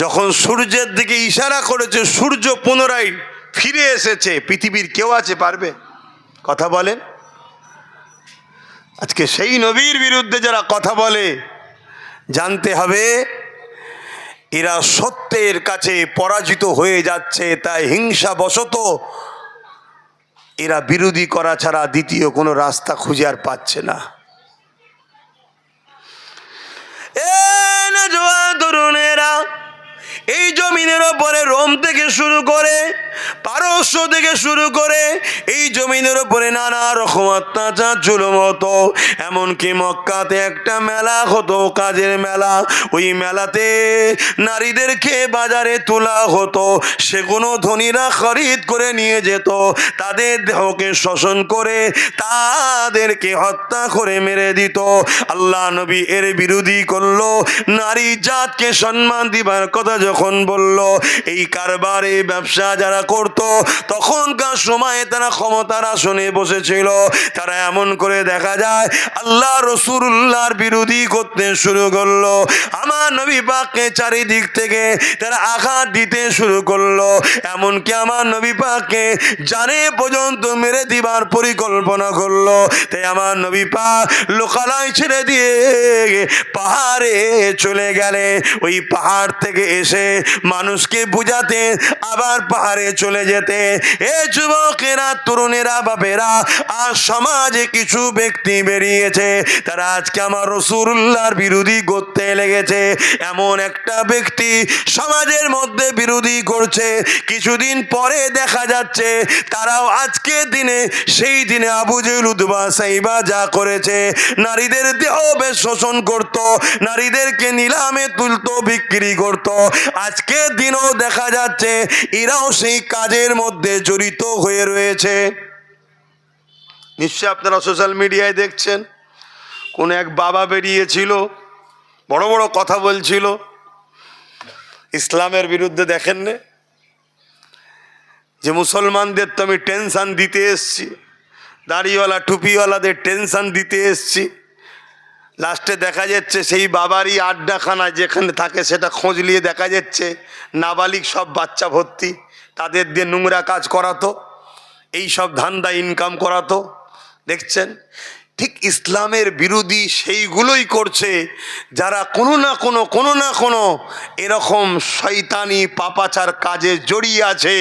যখন সূর্যের দিকে ইশারা করেছে, সূর্য পুনরায় ফিরে এসেছে। পৃথিবীর কেউ আছে পারবে? কথা বলেন। আজকে সেই নবীর বিরুদ্ধে যারা কথা বলে, জানতে হবে এরা সত্যের কাছে পরাজিত হয়ে যাচ্ছে। তাই হিংসাবশত এরা বিরোধী করা ছাড়া দ্বিতীয় কোনো রাস্তা খুঁজে আর পাচ্ছে না। তরুণেরা, এই জমিনের ওপরে রোম থেকে শুরু করে, পারস্য থেকে শুরু করে এই জমিনের ওপরে নানা রকম অত্যাচার জুলুম হতো। এমনকি মক্কাতে একটা মেলা হতো, কাজের মেলা। ওই মেলাতে নারীদেরকে বাজারে তোলা হতো, সেগুলো ধনীরা খরিদ করে নিয়ে যেত, তাদের দেহকে শোষণ করে তাদেরকে হত্যা করে মেরে দিত। আল্লাহ নবী এর বিরোধী করলো, নারী জাতকে সম্মান দিবার কথা যখন বলল, এই কারবার, এই ব্যবসা যারা করত তখনকার সময়ে তারা ক্ষমতার আসনে বসেছিল, তারা এমন করে দেখা যায় আল্লাহ রাসূলুল্লাহর বিরোধী করতে শুরু করলো। আমার নবী পাককে চারিদিক থেকে তারা আঘাত দিতে শুরু করলো, এমনকি আমার নবী পাককে জানে পর্যন্ত মেরে দিবার পরিকল্পনা করলো। তাই আমার নবী পাক লোকালয় ছেড়ে দিয়ে পাহাড়ে চলে গেলে, ওই পাহাড় থেকে এসে মানুষকে বুঝাতে আবার পাহাড়ে চলে যেতে। এ যুবকেরা, তরুণ বোনেরা, বাপেরা, আর সমাজে কিছু ব্যক্তি বেরিয়েছে, তারা আজকে আমার রাসূলুল্লাহর বিরোধী করতে লেগেছে। এমন একটা ব্যক্তি সমাজের মধ্যে বিরোধী করছে, কিছুদিন পরে দেখা যাচ্ছে তারাও আজকের দিনে সেই দিনে আবু জেহেল, উতবা, সাইবা যা করেছে, নারীদের দেহ বেশ শোষণ করত, নারীদেরকে নিলামে তুলতো, বিক্রি করত, আজকের দিনেও দেখা যাচ্ছে এরাও সেই কাজের মধ্যে জড়িত হয়ে রয়েছে। নিশ্চয় আপনারা সোশ্যাল মিডিয়ায় দেখছেন, কোন এক বাবা বেরিয়েছিল, বড় বড় কথা বলছিল ইসলামের বিরুদ্ধে। দেখেন না যে মুসলমানদের তো আমি টেনশন দিতে এসছি, দাড়িওয়ালা টুপিওয়ালাদের টেনশন দিতে এসছি। লাস্টে দেখা যাচ্ছে সেই বাবারই আড্ডাখানা যেখানে থাকে সেটা খোঁজ নিয়ে দেখা যাচ্ছে নাবালিগ সব বাচ্চা ভর্তি, তাদের দিয়ে নোংরা কাজ করাতো, এই সব ধান্দা ইনকাম করাতো। দেখছেন, ঠিক ইসলামের বিরোধী সেইগুলোই করছে যারা কোনো না কোনো এরকম শয়তানি পাপাচার কাজে জড়িয়ে আছে।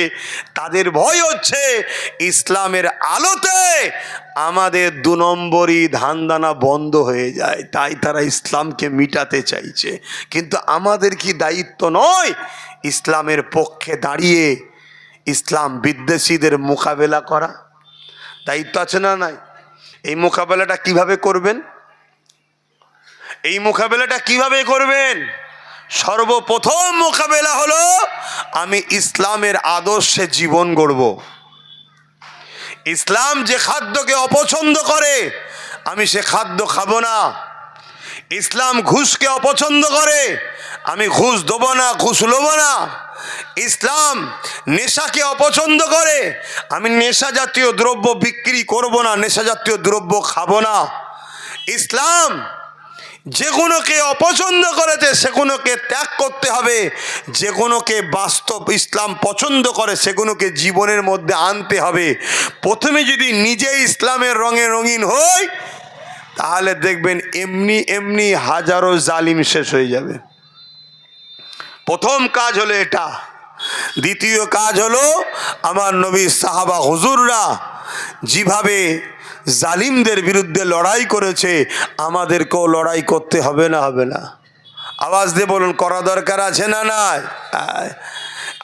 তাদের ভয় হচ্ছে ইসলামের আলোতে আমাদের 2 নম্বরই ধান্দানা বন্ধ হয়ে যায়, তাই তারা ইসলামকে মিটাতে চাইছে। কিন্তু আমাদের কি দায়িত্ব নয় ইসলামের পক্ষে দাঁড়িয়ে ইসলাম বিদ্বেষীদের মোকাবেলা করা? দায়িত্ব আছে না নাই? এই মোকাবেলাটা কিভাবে করবেন? সর্বপ্রথম মোকাবেলা হলো আমি ইসলামের আদর্শে জীবন গড়ব। ইসলাম যে খাদ্যকে অপছন্দ করে আমি সে খাদ্য খাবো না। ইসলাম ঘুষকে অপছন্দ করে, আমি ঘুষ দেবো না, ঘুষ নেবো না। ইসলাম নেশাকে অপছন্দ করে, আমি নেশা জাতীয় দ্রব্য বিক্রি করব না, নেশা জাতীয় দ্রব্য খাবো না। ইসলাম যেগুলোকে অপছন্দ করেছে সেগুলোকে ত্যাগ করতে হবে, যেগুলোকে বাস্তব ইসলাম পছন্দ করে সেগুলোকে জীবনের মধ্যে আনতে হবে। প্রথমে যদি নিজে ইসলামের রঙে রঙিন হই তাহলে দেখবেন এমনি এমনি হাজারো জালিম শেষ হয়ে যাবে। প্রথম কাজ হলো এটা। দ্বিতীয় কাজ হলো আমার নবী, সাহাবা, হুজুররা যেভাবে জালিমদের বিরুদ্ধে লড়াই করেছে আমাদেরকেও লড়াই করতে হবে না? হবে না? আওয়াজ দিয়ে বলুন, করা দরকার আছে না নাই?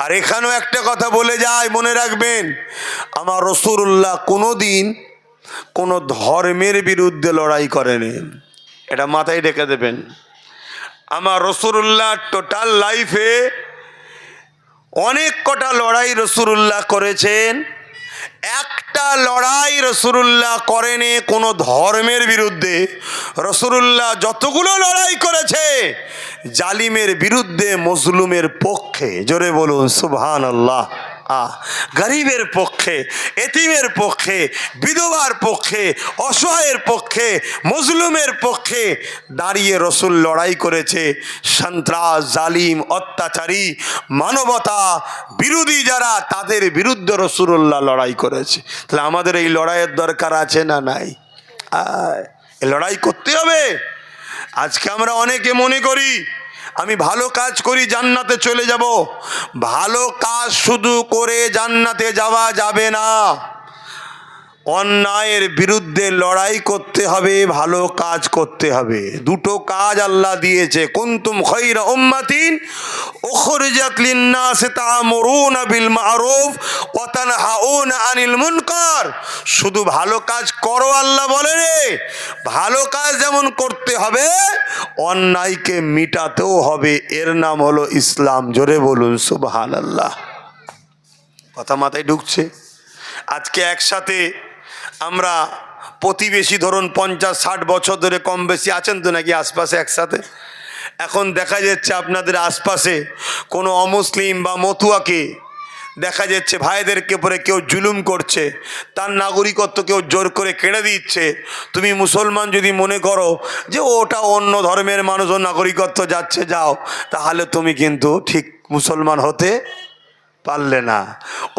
আর এখানেও একটা কথা বলে যায়, মনে রাখবেন, আমার রাসূলুল্লাহ কোনোদিন কোনো ধর্মের বিরুদ্ধে লড়াই করেনি। এটা মাথায় রেখে দেবেন। আমার রাসূলুল্লাহ টোটাল লাইফে অনেক কটা লড়াই রাসূলুল্লাহ করেছেন, একটা লড়াই রাসূলুল্লাহ করেনি কোনো ধর্মের বিরুদ্ধে। রাসূলুল্লাহ যতগুলো লড়াই করেছে জালিমের বিরুদ্ধে, মজলুমের পক্ষে। জোরে বলুন সুবহানাল্লাহ। গরিবের পক্ষে, এতিমের পক্ষে, বিধবার পক্ষে, অসহায়ের পক্ষে, মজলুমের পক্ষে দাঁড়িয়ে রসুল লড়াই করেছে। সন্ত্রাস, জালিম, অত্যাচারী, মানবতা বিরোধী যারা, তাদের বিরুদ্ধে রাসূলুল্লাহ লড়াই করেছে। তাহলে আমাদের এই লড়াইয়ের দরকার আছে না নাই? এই লড়াই করতে হবে। আজকে আমরা অনেকে মনে করি আমি ভালো কাজ করি জান্নাতে চলে যাব। ভালো কাজ শুধু করে জান্নাতে যাওয়া যাবে না, অন্যায়ের বিরুদ্ধে লড়াই করতে হবে, ভালো কাজ করতে হবে। দুটো কাজ আল্লাহ দিয়েছে। কুনতুম খায়রা উম্মাতিন উখরিজাত লিন-নাস তা'মুরুনা বিল মা'রুফ ওয়া তানহাউনা আনিল মুনকার। শুধু ভালো কাজ করো আল্লাহ বলে রে, ভালো কাজ যেমন করতে হবে অন্যায়কে মিটাতেও হবে। এর নাম হলো ইসলাম। জোরে বলুন সুবহানাল্লাহ। কথা মাথায় ঢুকছে? আজকে একসাথে আমরা প্রতিবেশী, ধরুন 50-60 বছর ধরে কম বেশি আছেন তো নাকি আশপাশে একসাথে। এখন দেখা যাচ্ছে আপনাদের আশপাশে কোনো অমুসলিম বা মতুয়াকে দেখা যাচ্ছে ভাইদেরকে পরে কেউ জুলুম করছে, তার নাগরিকত্ব কেউ জোর করে কেড়ে দিচ্ছে। তুমি মুসলমান যদি মনে করো যে ওটা অন্য ধর্মের মানুষ, ও নাগরিকত্ব যাচ্ছে, যাও, তাহলে তুমি কিন্তু ঠিক মুসলমান হতে পারলে না।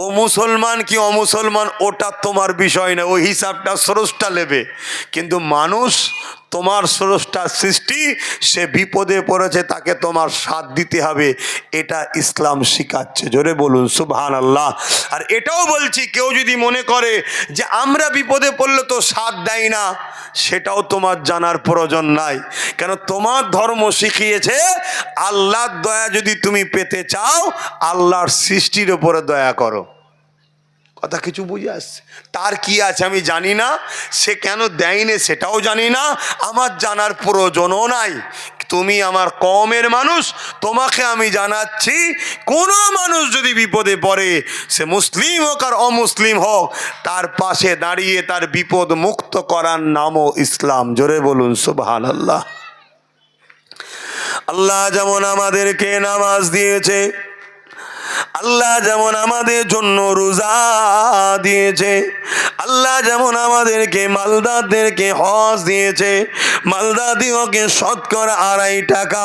ও মুসলমান কি অমুসলমান ওটা তোমার বিষয় না, ওই হিসাবটা স্রষ্টা নেবে। কিন্তু মানুষ তোমার স্রষ্টার সৃষ্টি, সে বিপদে পড়েছে, তাকে তোমার সাথ দিতে হবে। এটা ইসলাম শিখাচ্ছে। জোরে বলুন সুবহানাল্লাহ। আর এটাও বলছি, কেউ যদি মনে করে যে আমরা বিপদে পড়লে তো সাথ দেয় না, সেটাও তোমার জানার প্রয়োজন নাই। কেন তোমার ধর্ম শিখিয়েছে আল্লাহর দয়া যদি তুমি পেতে চাও, আল্লাহর সৃষ্টির উপরে দয়া করো। কথা কিছু বুঝে আসছে? তার কি আছে আমি জানি না, সে কেন দেয়নি সেটাও জানি না, আমার জানার প্রয়োজনও নাই। তুমি আমার কওমের মানুষ, তোমাকে আমি জানাচ্ছি, কোনো মানুষ যদি বিপদে পড়ে, সে মুসলিম হোক আর অমুসলিম হোক, তার পাশে দাঁড়িয়ে তার বিপদ মুক্ত করার নামও ইসলাম। জোরে বলুন সুবহানাল্লাহ। আল্লাহ যেমন আমাদেরকে নামাজ দিয়েছে, আল্লাহ যেমন আমাদের জন্য রোজা দিয়েছে, আল্লাহ যেমন আমাদেরকে মালদারদেরকে হজ দিয়েছে, মালদাদিওকে শতকরা 2.5 টাকা,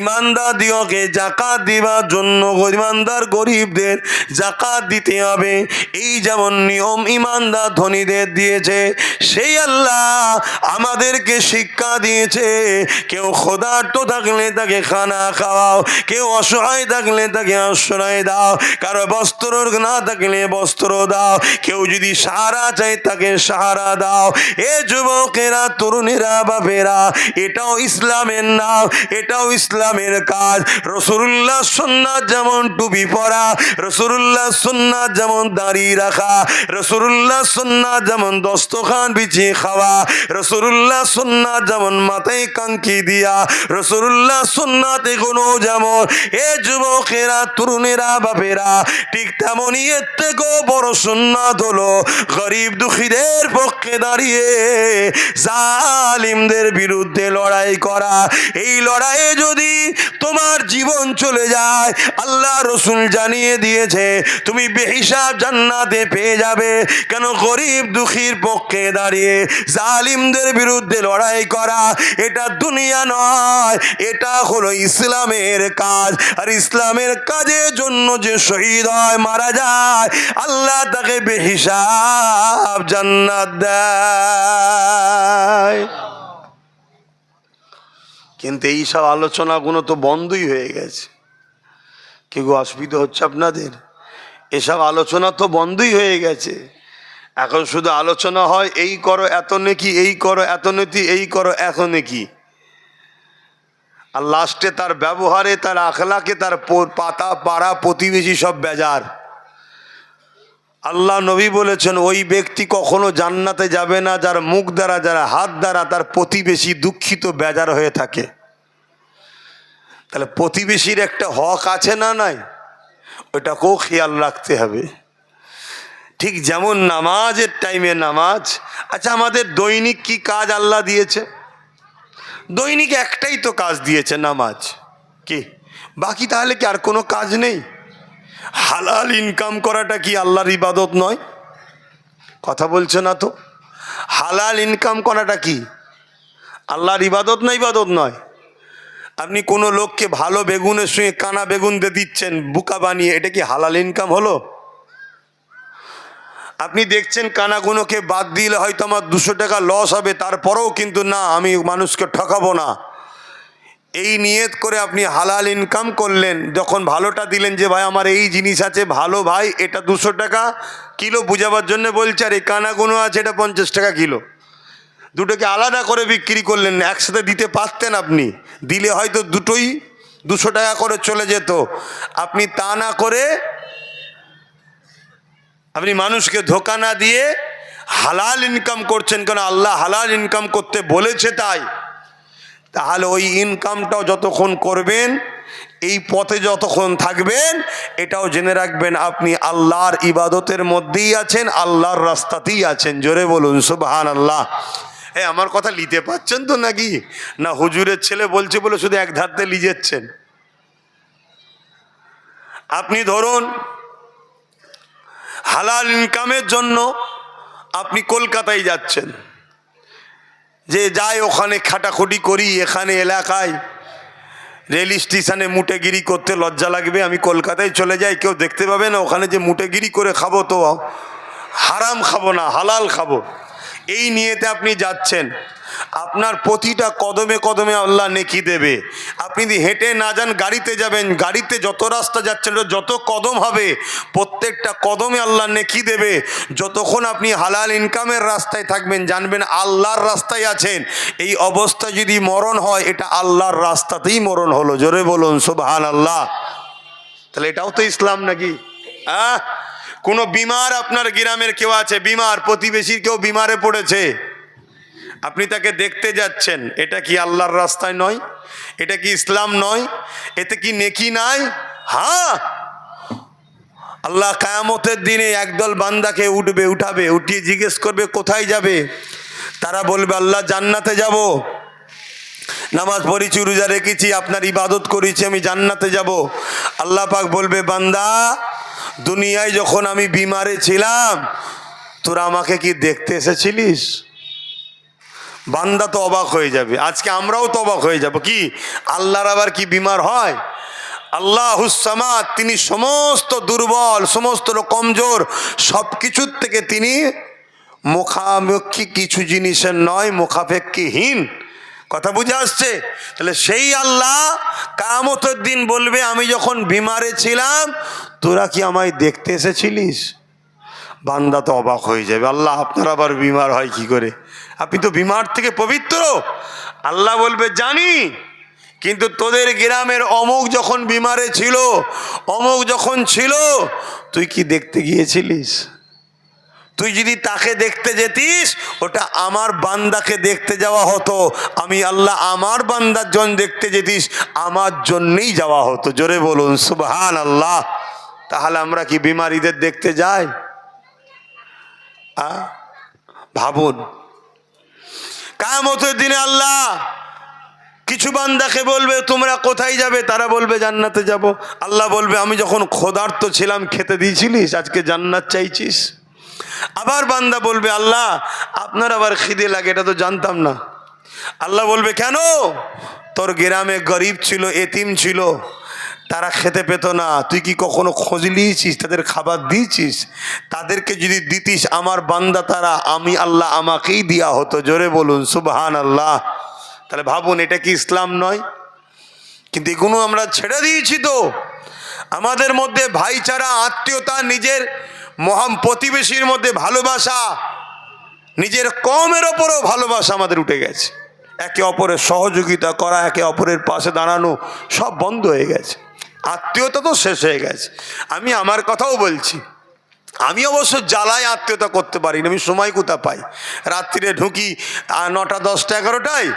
ইমানদারদিওকে জাকাত দিবার জন্য ইমানদার গরিবদের জাকাত দিতে হবে, এই যেমন নিয়ম ইমানদার ধনীদের দিয়েছে, সেই আল্লাহ আমাদেরকে শিক্ষা দিয়েছে, কেউ ক্ষুধার্ত থাকলে তাকে খানা খাওয়াও, কেউ অসহায় থাকলে তাকে আশ্রয় দাও, কারো বস্ত্র না থাকলে বস্ত্র দাও, কেউ যদি সাহারা চাই তাকে সাহারা দাও। এ যুবকেরা, তরুণেরা, বাপেরা, এটাও ইসলামের নাম, এটাও ইসলামের কাজ। রাসূলুল্লাহ সুন্নাত যেমন টুপি পরা, রাসূলুল্লাহ সুন্নাত যেমন দাড়ি রাখা, রাসূলুল্লাহ সুন্নাত যেমন দস্তখান বিছিয়ে খাওয়া, রাসূলুল্লাহ সুন্নাত যেমন মাথায় কাঙ্কি দিয়া, রাসূলুল্লাহ সুন্নাত এগুলো যেমন, এ যুবকেরা, তরুণেরা, বাপেরা, ঠিক তেমনই এর থেকেও বড় সুন্নাত হলো গরিব দুঃখীদের পক্ষে দাঁড়িয়ে জালিমদের বিরুদ্ধে লড়াই করা। এই লড়াইয়ে যদি তোমার জীবন চলে যায়, আল্লাহ রসুল জানিয়ে দিয়েছে তুমি বেহিসাব জান্নাতে পেয়ে যাবে। কেন? গরিব দুঃখীর পক্ষে দাঁড়িয়ে জালিমদের বিরুদ্ধে লড়াই করা এটা দুনিয়া নয়, এটা হলো ইসলামের কাজ। আর ইসলামের কাজের জন্য যে শহীদ হয়, মারা যায়, আল্লাহ তাকে বেহিসাব জান্নাত দেয়। কিন্তু এই সব আলোচনাগুলো তো বন্ধই হয়ে গেছে। কি গো, অসুবিধা হচ্ছে আপনাদের? এসব আলোচনা তো বন্ধই হয়ে গেছে। এখন শুধু আলোচনা হয় এই করো এত নেকি, এই করো এত নেকি, এই করো এত নেকি, আর লাস্টে তার ব্যবহারে, তার আখলাকে, তার পাতা পাড়া প্রতিবেশী সব বেজার। আল্লাহ নবী বলেছেন ওই ব্যক্তি কখনো জান্নাতে যাবে না যার মুখ দ্বারা, যার হাত দ্বারা তার প্রতিবেশী দুঃখিত বেজার হয়ে থাকে। তাহলে প্রতিবেশীর একটা হক আছে না নাই? ওটাকেও খেয়াল রাখতে হবে। ঠিক যেমন নামাজের টাইমে নামাজ। আচ্ছা, আমাদের দৈনিক কি কাজ আল্লাহ দিয়েছে? দৈনিক একটাই তো কাজ দিয়েছে, নামাজ। কি বাকি তাহলে কি আর কোনো কাজ নেই? হালাল ইনকাম করাটা কি আল্লাহর ইবাদত নয়? কথা বলছে না তো। হালাল ইনকাম করাটা কি আল্লাহর ইবাদত না? ইবাদত নয়। আপনি কোনো লোককে ভালো বেগুনের সঙ্গে কানা বেগুন দিয়ে দিচ্ছেন বুকা বানিয়ে, এটা কি হালাল ইনকাম হলো? আপনি দেখছেন কানাগুনোকে বাদ দিলে হয়তো আমার 200 টাকা লস হবে, তারপরেও কিন্তু না, আমি মানুষকে ঠকাবো না, এই নিয়ত করে আপনি হালাল ইনকাম করলেন। যখন ভালোটা দিলেন যে ভাই আমার এই জিনিস আছে ভালো, ভাই এটা 200 টাকা কিলো বুঝাবার জন্য বলছে, আর এই কানাগুনো আছে এটা 50 টাকা কিলো, দুটোকে আলাদা করে বিক্রি করলেন। একসাথে দিতে পারতেন, আপনি দিলে হয়তো দুটোই 200 টাকা করে চলে যেত। আপনি তা না করে আপনি মানুষকে ধোঁকা না দিয়ে হালাল ইনকাম করছেন, কেন আল্লাহ হালাল ইনকাম করতে বলেছে তাই। তাহলে ওই ইনকামটাও যতক্ষণ করবেন, এই পথে যতক্ষণ থাকবেন, এটাও জেনে রাখবেন আপনি আল্লাহর ইবাদতের মধ্যেই আছেন, আল্লাহর রাস্তাতেই আছেন। জোরে বলুন সুবহানাল্লাহ। আমার কথা নিতে পারছেন তো নাকি? না হুজুরের ছেলে বলছে বলে শুধু এক ধারতে লিজেচ্ছেন? আপনি ধরুন হালাল ইনকামের জন্য আপনি কলকাতায় যাচ্ছেন, যে যাই ওখানে খাটাখুটি করি, এখানে এলাকায় রেল স্টেশনে মুটেগিরি করতে লজ্জা লাগবে, আমি কলকাতায় চলে যাই, কেউ দেখতে পাবে না, ওখানে যে মুটেগিরি করে খাবো তো হারাম খাবো না, হালাল খাবো, এই নিয়েতে আপনি যাচ্ছেন। আপনার প্রতিটা কদমে কদমে আল্লাহ নেকি দেবে। আপনি যদি হেঁটে না যান, গাড়িতে যাবেন, গাড়িতে যত রাস্তা যাচ্ছেন যত কদম হবে প্রত্যেকটা কদমে আল্লাহ নেকি দেবে। যতক্ষণ আপনি হালাল ইনকামের রাস্তায় থাকবেন জানবেন আল্লাহর রাস্তায় আছেন। এই অবস্থা যদি মরণ হয় এটা আল্লাহর রাস্তাতেই মরণ হলো। জোরে বলুন সুবহানাল্লাহ। তাহলে এটাও তো ইসলাম নাকি? কোনো বিমার আপনার গ্রামের কেউ আছে, বিমার, প্রতিবেশীর কেউ বিমারে পড়েছে, আপনি তাকে দেখতে যাচ্ছেন, এটা কি আল্লাহর রাস্তায় নয়? এটা কি ইসলাম নয়? এতে কি নেকি নাই? হ্যাঁ, আল্লাহ কিয়ামতের দিনে একদল বান্দাকে উঠাবে, উঠিয়ে জিজ্ঞেস করবে কোথায় যাবে। তারা বলবে আল্লাহ জান্নাতে যাব, নামাজ পড়েছি, রোজা রেখেছি, আপনার ইবাদত করেছি, আমি জান্নাতে যাব। আল্লাহ পাক বলবে বান্দা, দুনিয়ায় যখন আমি বিমারে ছিলাম তোরা আমাকে কি দেখতে এসেছিলিস? বান্দা তো অবাক হয়ে যাবে। আজকে আমরাও তো অবাক হয়ে যাব, কি আল্লাহর আবার কি বিমার হয়? আল্লাহুস সামাদ, তিনি সমস্ত দুর্বল, সমস্ত কমজোর, সব কিছুর থেকে তিনি মুখাপেক্ষী, কিছু জিনিসের নয়, মুখাপেক্ষীহীন। কথা বুঝে আসছে? তাহলে সেই আল্লাহ কিয়ামতের দিন বলবে আমি যখন বিমারে ছিলাম তোরা কি আমায় দেখতে এসেছিলিস? বান্দা তো অবাক হয়ে যাবে, আল্লাহ আপনার আবার বিমার হয় কি করে? আপনি তো বিমার থেকে পবিত্র। আল্লাহ বলবে জানি, কিন্তু তোদের গ্রামের অমুক যখন বিমারে ছিল, অমুক যখন ছিল, তুই কি দেখতে গিয়েছিলিস? তুই যদি তাকে দেখতে যেতিস ওটা আমার বান্দাকে দেখতে যাওয়া হতো। আমি আল্লাহ আমার বান্দার জন দেখতে যেতিস আমার জন্যই যাওয়া হতো। জোরে বলুন সুবহানাল্লাহ। তাহলে আমরা কি বিমারীদের দেখতে যাই? ভাবুন, কিয়ামতের দিনে আল্লাহ কিছু বান্দাকে বলবে তোমরা কোথায় যাবে? তারা বলবে জান্নাতে যাব। আল্লাহ বলবে আমি যখন ক্ষুধার্ত ছিলাম খেতে দিয়েছিলিস, আজকে জান্নাত চাইছিস? আবার বান্দা বলবে আল্লাহ আপনার আবার খিদে লাগে, এটা তো জানতাম না। আল্লাহ বলবে কেন? তোর গ্রামে গরিব ছিল, এতিম ছিল, তারা খেতে পেত না, তুই কি কখনো খোঁজ নিয়েছিস? তাদের খাবার দিয়েছিস? তাদেরকে যদি দিতিস আমার বান্দা তারা, আমি আল্লাহ আমাকেই দেওয়া হতো। জোরে বলুন সুবহানাল্লাহ। তাহলে ভাবুন, এটা কি ইসলাম নয়? কিন্তু এগুলো আমরা ছেড়ে দিয়েছি তো। আমাদের মধ্যে ভাইচারা, আত্মীয়তা, নিজের প্রতিবেশীর মধ্যে ভালোবাসা, নিজের কমের ওপরও ভালোবাসা আমাদের উঠে গেছে। একে অপরের সহযোগিতা করা, একে অপরের পাশে দাঁড়ানো সব বন্ধ হয়ে গেছে। আত্মীয়তা তো শেষ হয়ে গেছে। আমি আমার কথাও বলছি, আমি অবশ্য জ্বালায় আত্মীয়তা করতে পারি না, আমি সময় কোথা পাই? রাত্রিরে ঢুকি 9টা 10টা 11টায়,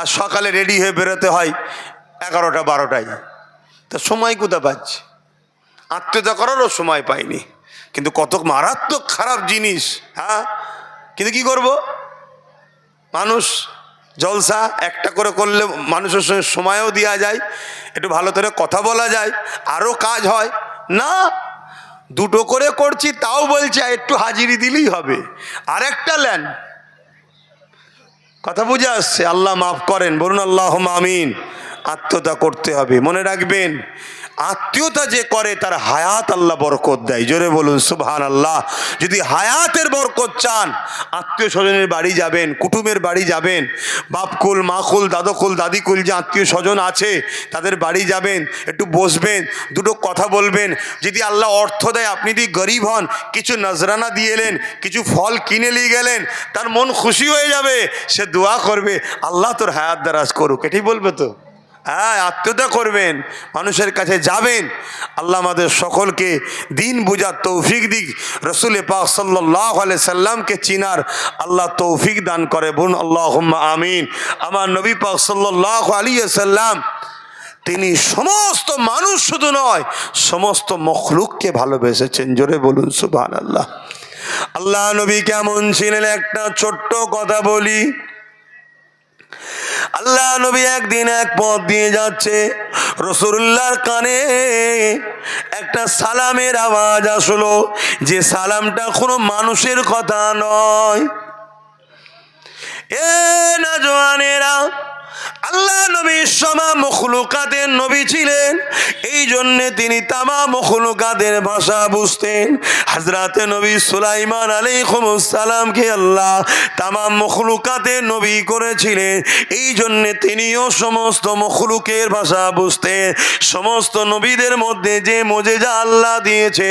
আর সকালে রেডি হয়ে বেরোতে হয় 11টা 12টায়। তা সময় কোথা পাচ্ছি? আত্মীয়তা করারও সময় পাইনি। কিন্তু কত মারাত্মক খারাপ জিনিস। হ্যাঁ, কিন্তু কি করব? মানুষ জলসা একটা করে করলে মানুষের সঙ্গে সময়ও দেওয়া যায়, একটু ভালো করে কথা বলা যায়, আরও কাজ হয় না। দুটো করে করছি তাও বলছে একটু হাজিরি দিলেই হবে, আরেকটা লেন। কথা বুঝে আসছে? আল্লাহ মাফ করেন, বলুন আল্লাহুম্মা আমিন। আত্মীয়তা করতে হবে, মনে রাখবেন আত্মীয়তা যে করে তার হায়াত আল্লাহ বরকত দেয়। জোরে বলুন সুবহানাল্লাহ। যদি হায়াতের বরকত চান, আত্মীয় স্বজনের বাড়ি যাবেন, কুটুমের বাড়ি যাবেন, বাপকুল মাকুল দাদকুল দাদিকুল যে আত্মীয় স্বজন আছে তাদের বাড়ি যাবেন, একটু বসবেন, দুটো কথা বলবেন। যদি আল্লাহ অর্থ দেয়, আপনি যদি গরিব হন, কিছু নজরানা দিয়ে এলেন, কিছু ফল কিনে নিয়ে গেলেন, তার মন খুশি হয়ে যাবে, সে দোয়া করবে আল্লাহ তোর হায়াত দারাজ করুক, এটাই বলবে তো। হ্যাঁ, আত্মীয়তা করবেন, মানুষের কাছে যাবেন। আল্লাহ আমাদের সকলকে দিন বুঝার তৌফিক দিক, রসুল পাক সাল্লাল্লাহু আলাইহি সাল্লামকে চিনার আল্লাহ তৌফিক দান করে, বলুন আল্লাহুম্মা আমিন। আমার নবী পাক সাল্লাল্লাহু আলাইহি সাল্লাম তিনি সমস্ত মানুষ শুধু নয়, সমস্ত মখলুককে ভালোবেসেছেন। জোরে বলুন সুবহানাল্লাহ। আল্লাহ নবী কেমন ছিলেন একটা ছোট্ট কথা বলি। আল্লাহ নবী একদিন এক পথ দিয়ে যাচ্ছে, রাসূলুল্লাহর কানে একটা সালামের আওয়াজ আসলো, যে সালামটা কোনো মানুষের কথা নয়। এ নওজওয়ানেরা, আল্লাহ নবী সমা মখলুকাতের নবী ছিলেন, এই জন্যে তিনি তামাম মখলুকাতের ভাষা বুঝতেন। হযরতে নবী সুলাইমান আলাইহিস সালামকে আল্লাহ তামাম মখলুকাতের নবী করেছিলেন, এই জন্যে তিনিও সমস্ত মখলুকের ভাষা বুঝতেন। সমস্ত নবীদের মধ্যে যে মুজিজা আল্লাহ দিয়েছে,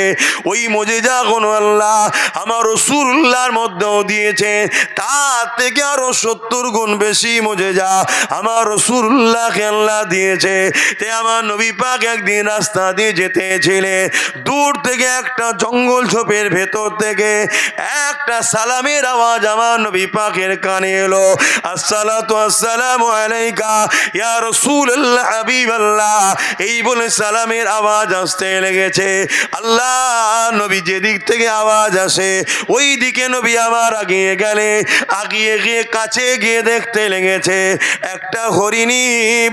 ওই মুজিজাগুলো আল্লাহ আমার রাসূলুল্লাহর মধ্যেও দিয়েছে। তার থেকে আরো 70 গুণ বেশি মুজিজা আমার রাসূলুল্লাহকে আল্লাহ দিয়েছে। তে আমার নবী পাক একদিন রাস্তা দিয়ে যেতেছিলেন, দূর থেকে একটা জঙ্গল ঝোপের ভেতর থেকে একটা সালামের আওয়াজ আমার নবী পাকের কানে এলো। আসসালাতু আসসালামু আলাইকা ইয়া রাসূলুল্লাহ হাবিবাল্লাহ, এই বলে সালামের আওয়াজ আসতে লেগেছে। আল্লাহ নবী যেদিক থেকে আওয়াজ আসে ওই দিকে নবী আমার আগিয়ে গেলে, আগিয়ে গিয়ে কাছে গিয়ে দেখতে লেগেছে একটা হরিণী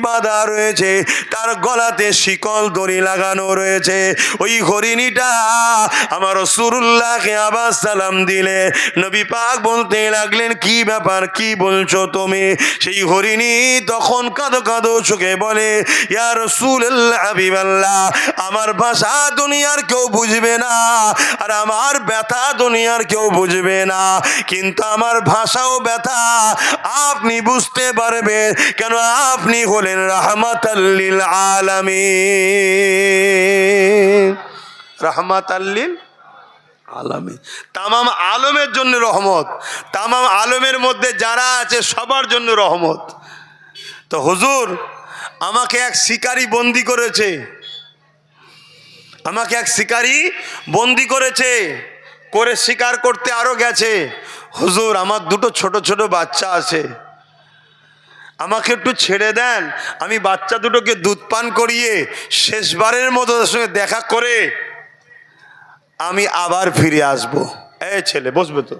বাঁধা রয়েছে, তার গলাতে শিকল দড়ি লাগানো রয়েছে। ওই হরিণীটা আমার রাসূলুল্লাহকে আবার সালাম দিলে নবী পাক বলতে লাগলেন, কি ব্যাপার, কি বলছো তুমি? সেই হরিণী তখন কাঁদো কাঁদো চোখে বলে, ইয়া রাসূলুল্লাহ হাবিবাল্লাহ, আমার ভাষা দুনিয়ার কেউ বুঝবে না, আর আমার ব্যথা দুনিয়ার কেউ বুঝবে না, কিন্তু আমার ভাষাও ব্যথা আপনি বুঝতে পারবেন, কেন আপনি হলেন রাহমাতাল লিল আলামিন। রাহমাতাল লিল আলামিন, তামাম আলমের জন্য রহমত, তামাম আলমের মধ্যে যারা আছে সবার জন্য রহমত। তো হুজুর, আমাকে এক শিকারী বন্দি করেছে, আমাকে এক শিকারী বন্দি করেছে, করে শিকার করতে আরো গেছে। হুজুর, আমার দুটো ছোট ছোট বাচ্চা আছে, আমাকে একটু ছেড়ে দেন, আমি বাচ্চা দুটোকে দুধ পান করিয়ে শেষবারের মতো তার সঙ্গে দেখা করে আমি আবার ফিরে আসব। এই ছেলে বসবে তো,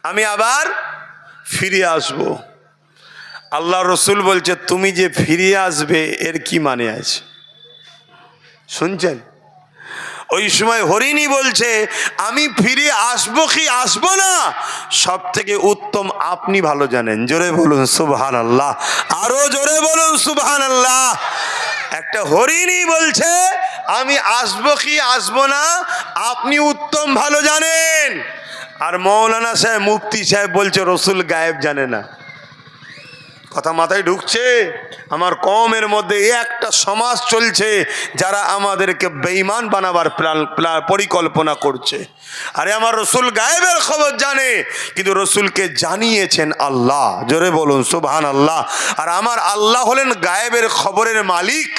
আমি আবার ফিরে আসব। আল্লাহ রসুল বলছে, তুমি যে ফিরে আসবে এর কি মানে আছে? শুনছেন? ওই সময় হরিণী বলছে, আমি ফিরে আসবো কি আসবো না, সব থেকে উত্তম আপনি ভালো জানেন। জোরে বলুন সুবহানাল্লাহ, আরো জোরে বলুন সুবহানাল্লাহ। একটা হরিণী বলছে, আমি আসবো কি আসবো না আপনি উত্তম ভালো জানেন। আর মৌলানা সাহেব, মুফতি সাহেব বলছে রসুল গায়েব জানে না। কথা মাথায় ঢুকছে? আমার কওমের মধ্যে একটা সমাজ চলছে যারা আমাদেরকে বেঈমান বানাবার পরিকল্পনা করছে। আরে আমার রসুল গায়েবের খবর জানে, কিন্তু রসুলকে জানিয়েছেন আল্লাহ। জোরে বলুন সুবহানাল্লাহ। আর আমার আল্লাহ হলেন গায়েবের খবরের মালিক।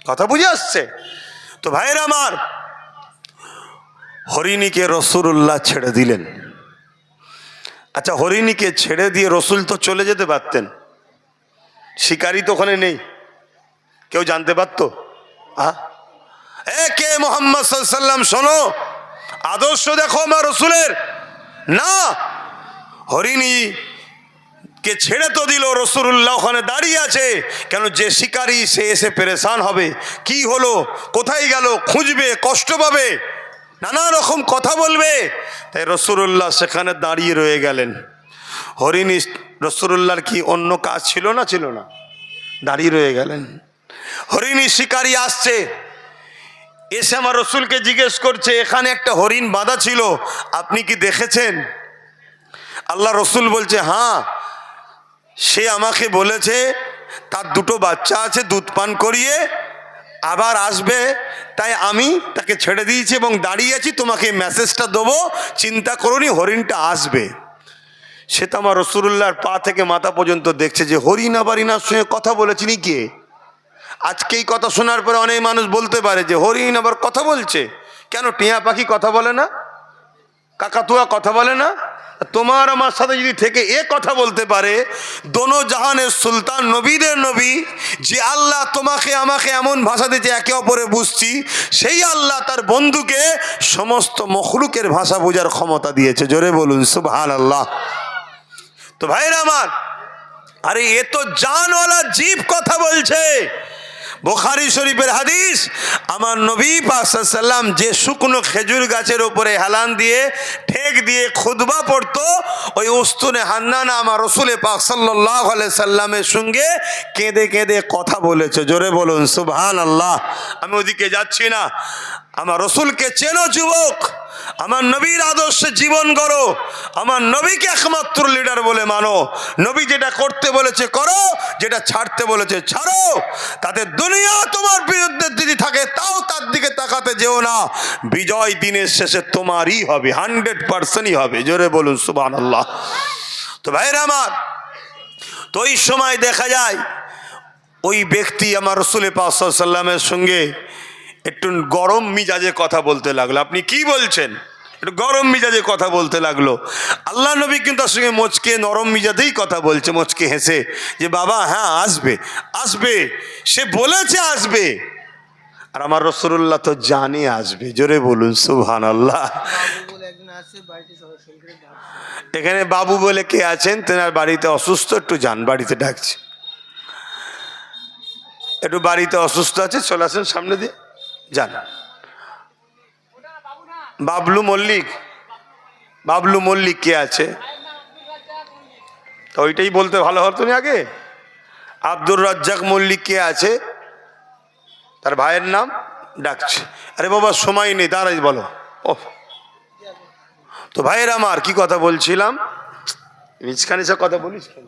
কথা বুঝে আসছে তো ভাইরা আমার? হরিণীকে রাসূলুল্লাহ ছেড়ে দিলেন। আচ্ছা, হরিণীকে ছেড়ে দিয়ে রসুল তো চলে যেতে পারতেন, শিকারী তো ওখানে নেই, কেউ জানতে পারতো? কে মুহাম্মদ সাল্লাল্লাহু আলাইহি ওয়াসাল্লাম, শোনো, আদর্শ দেখো আমার রসুলের। না, হরিণী কে ছেড়ে তো দিল, রাসূলুল্লাহ ওখানে দাঁড়িয়ে আছে। কেন? যে শিকারী সে এসে পেরেশান হবে, কি হলো, কোথায় গেল, খুঁজবে, কষ্ট পাবে, নানা রকম কথা বলবে। তাই রাসূলুল্লাহ সেখানে দাঁড়িয়ে রয়ে গেলেন। হরিণী, রাসূলুল্লাহর কি অন্য কাজ ছিল না? ছিল না, দাঁড়িয়ে রয়ে গেলেন। হরিণী শিকারী আসছে, এসে আমার রসুলকে জিজ্ঞেস করছে, এখানে একটা হরিণ বাঁধা ছিল, আপনি কি দেখেছেন? আল্লাহ রসুল বলছে, হ্যাঁ, সে আমাকে বলেছে তার দুটো বাচ্চা আছে, দুধ পান করিয়ে আবার আসবে, তাই আমি তাকে ছেড়ে দিয়েছি এবং দাঁড়িয়ে আছি, তোমাকে মেসেজটা দেবো, চিন্তা করুনি, হরিণটা আসবে। সে তো আমার রাসূলুল্লাহর পা থেকে মাথা পর্যন্ত দেখছে যে হরিণ আবার ইনার সঙ্গে কথা বলেছিনি কে। আজকে এই কথা শোনার পরে অনেক মানুষ বলতে পারে যে হরিণ আবার কথা বলছে। কেন? টিয়া পাখি কথা বলে না? কাকাতুয়া কথা বলে না? তোমার আমার সাথে যদি থেকে এ কথা বলতে পারে, দোনো জাহানের সুলতান, নবীদের নবী, যে আল্লাহ তোমাকে আমাকে এমন ভাষা দিয়েছে একে অপরে বুঝছি, সেই আল্লাহ তার বন্ধুকে সমস্ত মখলুকের ভাষা বোঝার ক্ষমতা দিয়েছে। জোরে বলুন সুবহানাল্লাহ। তো ভাইরা আমার, আরে এ তো জানওয়ালা জীব কথা বলছে, বুখারী শরীফের হাদিস, আমার নবী পাক সাল্লাল্লাহু আলাইহি সাল্লাম যে শুকনো খেজুর গাছের উপরে হেলান দিয়ে ঠেক দিয়ে খুতবা পড়তো, ওই উস্তুনে হান্নানা আমার রসুল পাক সাল্লাল্লাহু আলাইহি সাল্লামের সঙ্গে কেঁদে কেঁদে কথা বলেছে। জোরে বলুন সুবহানাল্লাহ। আমি ওদিকে যাচ্ছি না। আমার রসুলকে চেনো যুবক, আমার নবীর আদর্শে জীবন গড়ো, আমার নবীকে একমাত্র লিডার বলে মানো। নবী যেটা করতে বলেছে করো, যেটা ছাড়তে বলেছে ছাড়ো। তাতে দুনিয়া তোমার বিরুদ্ধে যদি থাকে তাও তার দিকে তাকাতে যেও না। বিজয় দিনের শেষে তোমারই হবে, 100%ই হবে। জোরে বলুন সুবহানাল্লাহ। তো ভাইরা আমার, তো ওই সময় দেখা যায় ওই ব্যক্তি আমার রসুল পাক সাল্লাল্লাহু আলাইহি সাল্লামের সঙ্গে একটু গরম মিজাজে কথা বলতে লাগলো। আপনি কি বলছেন? একটু গরম মিজাজে কথা বলতে লাগলো। আল্লাহ নবী কিন্তু তার সঙ্গে মোচকে নরম মিজাজেই কথা বলছে, মোচকে হেসে, যে বাবা হ্যাঁ আসবে আসবে, সে বলেছে আসবে। আর আমার রাসূলুল্লাহ তো জানে আসবে। জোরে বলুন সুবহানাল্লাহ। এখানে বাবু বলে কে আছেন? তেনার বাড়িতে অসুস্থ, একটু যান, বাড়িতে ডাকছে, একটু বাড়িতে অসুস্থ আছে, চলে আসেন সামনে দিয়ে যান। বাবলু মল্লিক, বাবলু মল্লিক কে আছে? তো ওইটাই বলতে ভালো হতো না আগে। আব্দুর রাজ্জাক মল্লিক কে আছে? তার ভাইয়ের নাম ডাকছে। আরে বাবা সময় নেই, দাঁড়াই বলো। ও তো ভাইয়ের আমার কি কথা বলছিলাম? নিচখানে সে কথা বলিস কেন?